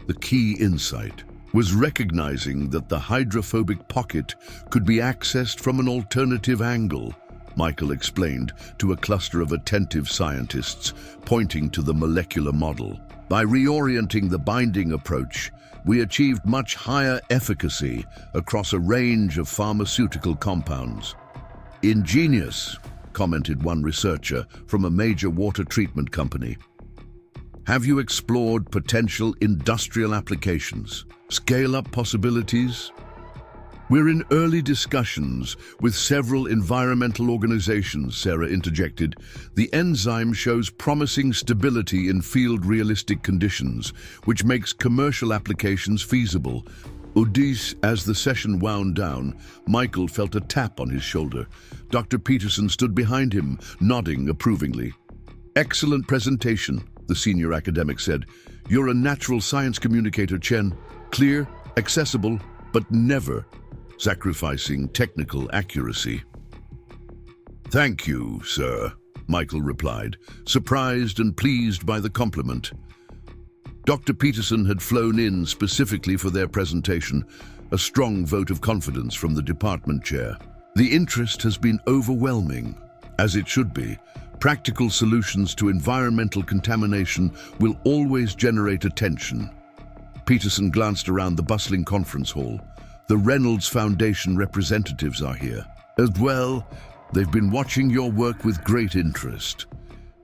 The key insight was recognizing that the hydrophobic pocket could be accessed from an alternative angle, Michael explained to a cluster of attentive scientists, pointing to the molecular model. By reorienting the binding approach, we achieved much higher efficacy across a range of pharmaceutical compounds. "Ingenious," commented one researcher from a major water treatment company. "Have you explored potential industrial applications? Scale-up possibilities?" "We're in early discussions with several environmental organizations," Sarah interjected. "The enzyme shows promising stability in field-realistic conditions, which makes commercial applications feasible." As the session wound down, Michael felt a tap on his shoulder. Dr. Peterson stood behind him, nodding approvingly. "Excellent presentation," the senior academic said. "You're a natural science communicator, Chen. Clear, accessible, but never sacrificing technical accuracy." "Thank you, sir," Michael replied, surprised and pleased by the compliment. Dr. Peterson had flown in specifically for their presentation, a strong vote of confidence from the department chair. "The interest has been overwhelming, as it should be. Practical solutions to environmental contamination will always generate attention." Peterson glanced around the bustling conference hall. "The Reynolds Foundation representatives are here. As well, they've been watching your work with great interest."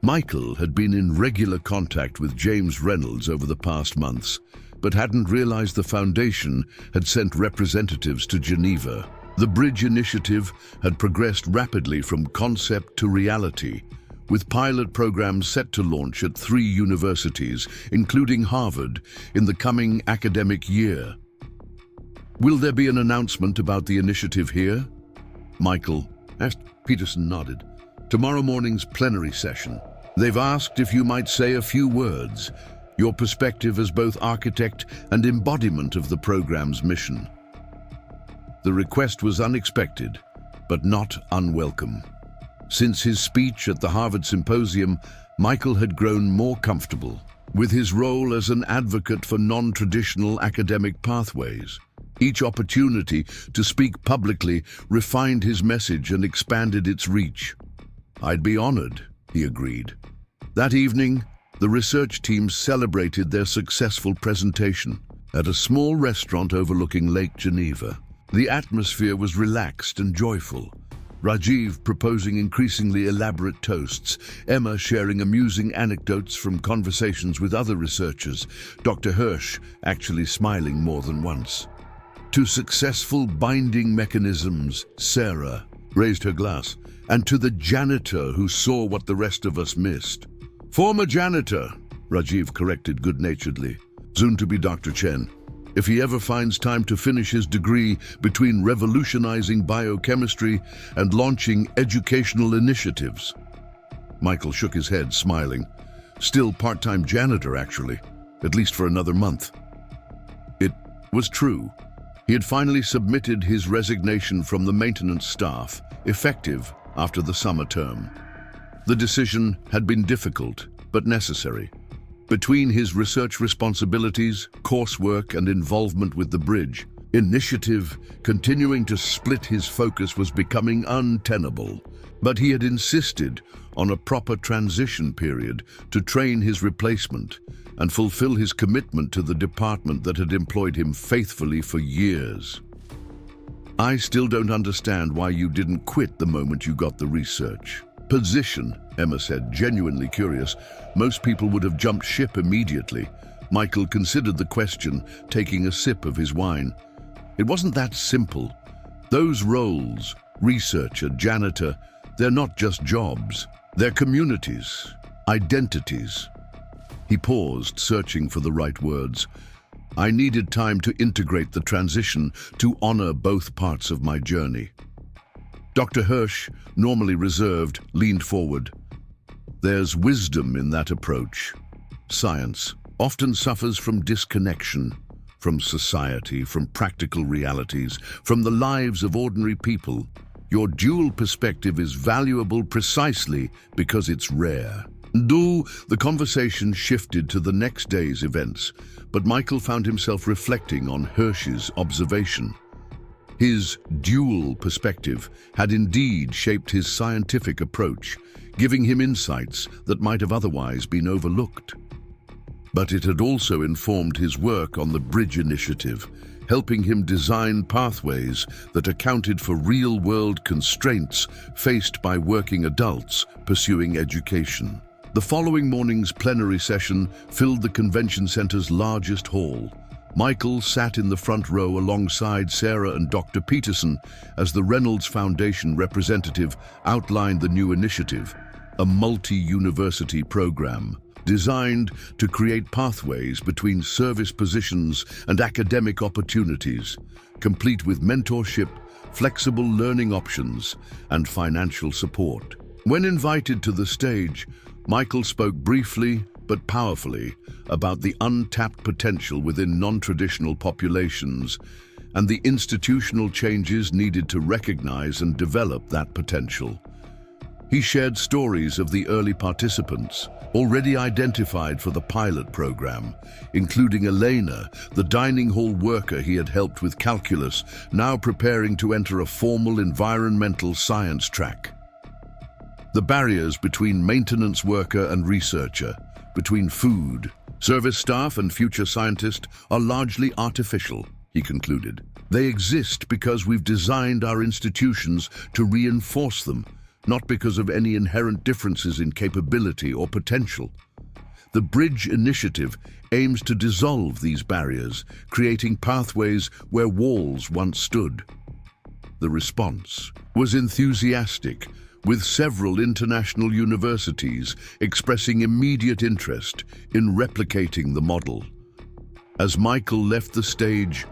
Michael had been in regular contact with James Reynolds over the past months, but hadn't realized the foundation had sent representatives to Geneva. The Bridge Initiative had progressed rapidly from concept to reality, with pilot programs set to launch at 3 universities, including Harvard, in the coming academic year. Will there be an announcement about the initiative here? Michael asked. Peterson nodded. Tomorrow morning's plenary session. They've asked if you might say a few words, your perspective as both architect and embodiment of the program's mission. The request was unexpected, but not unwelcome. Since his speech at the Harvard Symposium, Michael had grown more comfortable with his role as an advocate for non-traditional academic pathways. Each opportunity to speak publicly refined his message and expanded its reach. I'd be honored, he agreed. That evening, the research team celebrated their successful presentation at a small restaurant overlooking Lake Geneva. The atmosphere was relaxed and joyful. Rajiv proposing increasingly elaborate toasts, Emma sharing amusing anecdotes from conversations with other researchers, Dr. Hirsch actually smiling more than once. To successful binding mechanisms, Sarah raised her glass, and to the janitor who saw what the rest of us missed. Former janitor, Rajiv corrected good-naturedly, soon to be Dr. Chen. If he ever finds time to finish his degree between revolutionizing biochemistry and launching educational initiatives. Michael shook his head, smiling. Still part-time janitor, actually, at least for another month. It was true. He had finally submitted his resignation from the maintenance staff, effective after the summer term. The decision had been difficult, but necessary. Between his research responsibilities, coursework, and involvement with the bridge initiative, continuing to split his focus was becoming untenable. But he had insisted on a proper transition period to train his replacement and fulfill his commitment to the department that had employed him faithfully for years. I still don't understand why you didn't quit the moment you got the research position, Emma said, genuinely curious. Most people would have jumped ship immediately. Michael considered the question, taking a sip of his wine. It wasn't that simple. Those roles, researcher, janitor, they're not just jobs. They're communities, identities. He paused, searching for the right words. I needed time to integrate the transition, to honor both parts of my journey. Dr. Hirsch, normally reserved, leaned forward. There's wisdom in that approach. Science often suffers from disconnection, from society, from practical realities, from the lives of ordinary people. Your dual perspective is valuable precisely because it's rare. The conversation shifted to the next day's events, but Michael found himself reflecting on Hirsch's observation. His dual perspective had indeed shaped his scientific approach, giving him insights that might have otherwise been overlooked. But it had also informed his work on the Bridge Initiative, helping him design pathways that accounted for real-world constraints faced by working adults pursuing education. The following morning's plenary session filled the convention center's largest hall. Michael sat in the front row alongside Sarah and Dr. Peterson as the Reynolds Foundation representative outlined the new initiative, a multi-university program designed to create pathways between service positions and academic opportunities, complete with mentorship, flexible learning options, and financial support. When invited to the stage, Michael spoke briefly but powerfully about the untapped potential within non-traditional populations and the institutional changes needed to recognize and develop that potential. He shared stories of the early participants, already identified for the pilot program, including Elena, the dining hall worker he had helped with calculus, now preparing to enter a formal environmental science track. The barriers between maintenance worker and researcher, between food, service staff and future scientist, are largely artificial, he concluded. They exist because we've designed our institutions to reinforce them, not because of any inherent differences in capability or potential. The Bridge Initiative aims to dissolve these barriers, creating pathways where walls once stood. The response was enthusiastic, with several international universities expressing immediate interest in replicating the model. As Michael left the stage,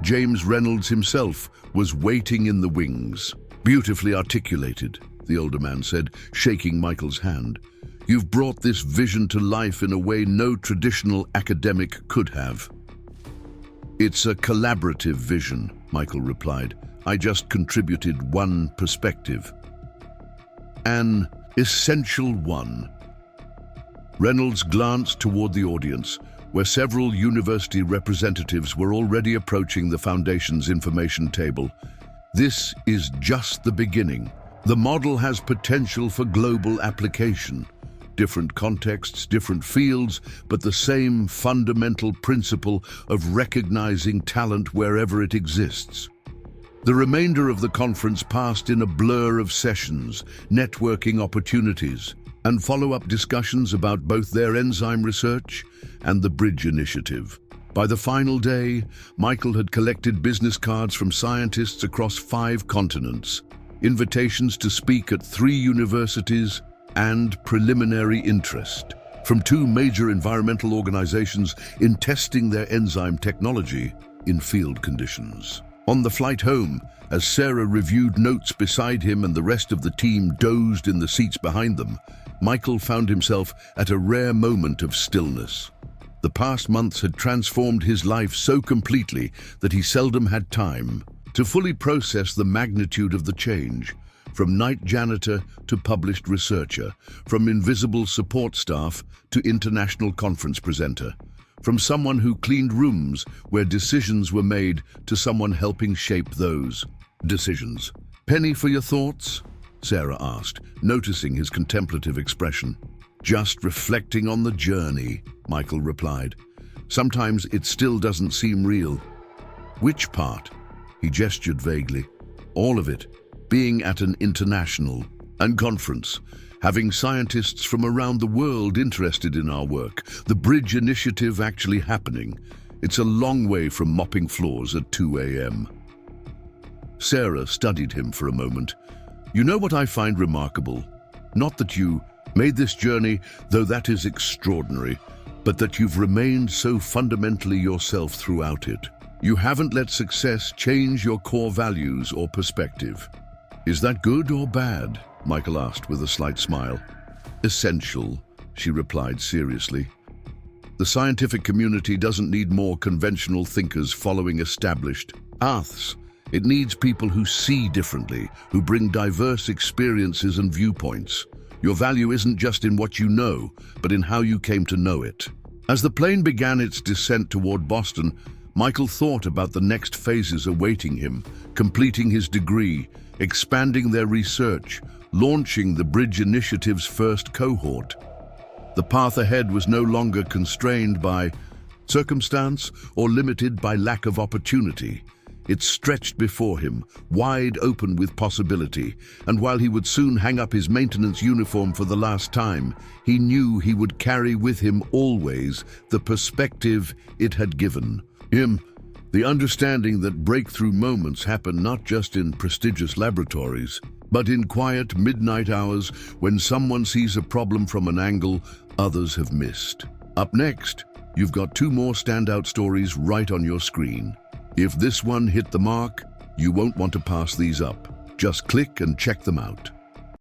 James Reynolds himself was waiting in the wings. "Beautifully articulated," the older man said, shaking Michael's hand. "You've brought this vision to life in a way no traditional academic could have." "It's a collaborative vision," Michael replied. "I just contributed one perspective. An essential one." Reynolds glanced toward the audience, where several university representatives were already approaching the Foundation's information table. "This is just the beginning. The model has potential for global application. Different contexts, different fields, but the same fundamental principle of recognizing talent wherever it exists." The remainder of the conference passed in a blur of sessions, networking opportunities, and follow-up discussions about both their enzyme research and the Bridge Initiative. By the final day, Michael had collected business cards from scientists across 5 continents, invitations to speak at 3 universities, and preliminary interest from 2 major environmental organizations in testing their enzyme technology in field conditions. On the flight home, as Sarah reviewed notes beside him and the rest of the team dozed in the seats behind them, Michael found himself at a rare moment of stillness. The past months had transformed his life so completely that he seldom had time to fully process the magnitude of the change. From night janitor to published researcher, from invisible support staff to international conference presenter, from someone who cleaned rooms where decisions were made to someone helping shape those decisions. "Penny for your thoughts?" Sarah asked, noticing his contemplative expression. "Just reflecting on the journey," Michael replied. "Sometimes it still doesn't seem real." "Which part?" He gestured vaguely. "All of it. Being at an international conference, having scientists from around the world interested in our work, the Bridge Initiative actually happening. It's a long way from mopping floors at 2 a.m. Sarah studied him for a moment. "You know what I find remarkable? Not that you made this journey, though that is extraordinary, but that you've remained so fundamentally yourself throughout it. You haven't let success change your core values or perspective." "Is that good or bad?" Michael asked with a slight smile. "Essential," she replied seriously. "The scientific community doesn't need more conventional thinkers following established paths. It needs people who see differently, who bring diverse experiences and viewpoints. Your value isn't just in what you know, but in how you came to know it." As the plane began its descent toward Boston, Michael thought about the next phases awaiting him, completing his degree, expanding their research, launching the Bridge Initiative's first cohort. The path ahead was no longer constrained by circumstance or limited by lack of opportunity. It stretched before him, wide open with possibility, and while he would soon hang up his maintenance uniform for the last time, he knew he would carry with him always the perspective it had given him. The understanding that breakthrough moments happen not just in prestigious laboratories, but in quiet midnight hours when someone sees a problem from an angle others have missed. Up next, you've got 2 more standout stories right on your screen. If this one hit the mark, you won't want to pass these up. Just click and check them out.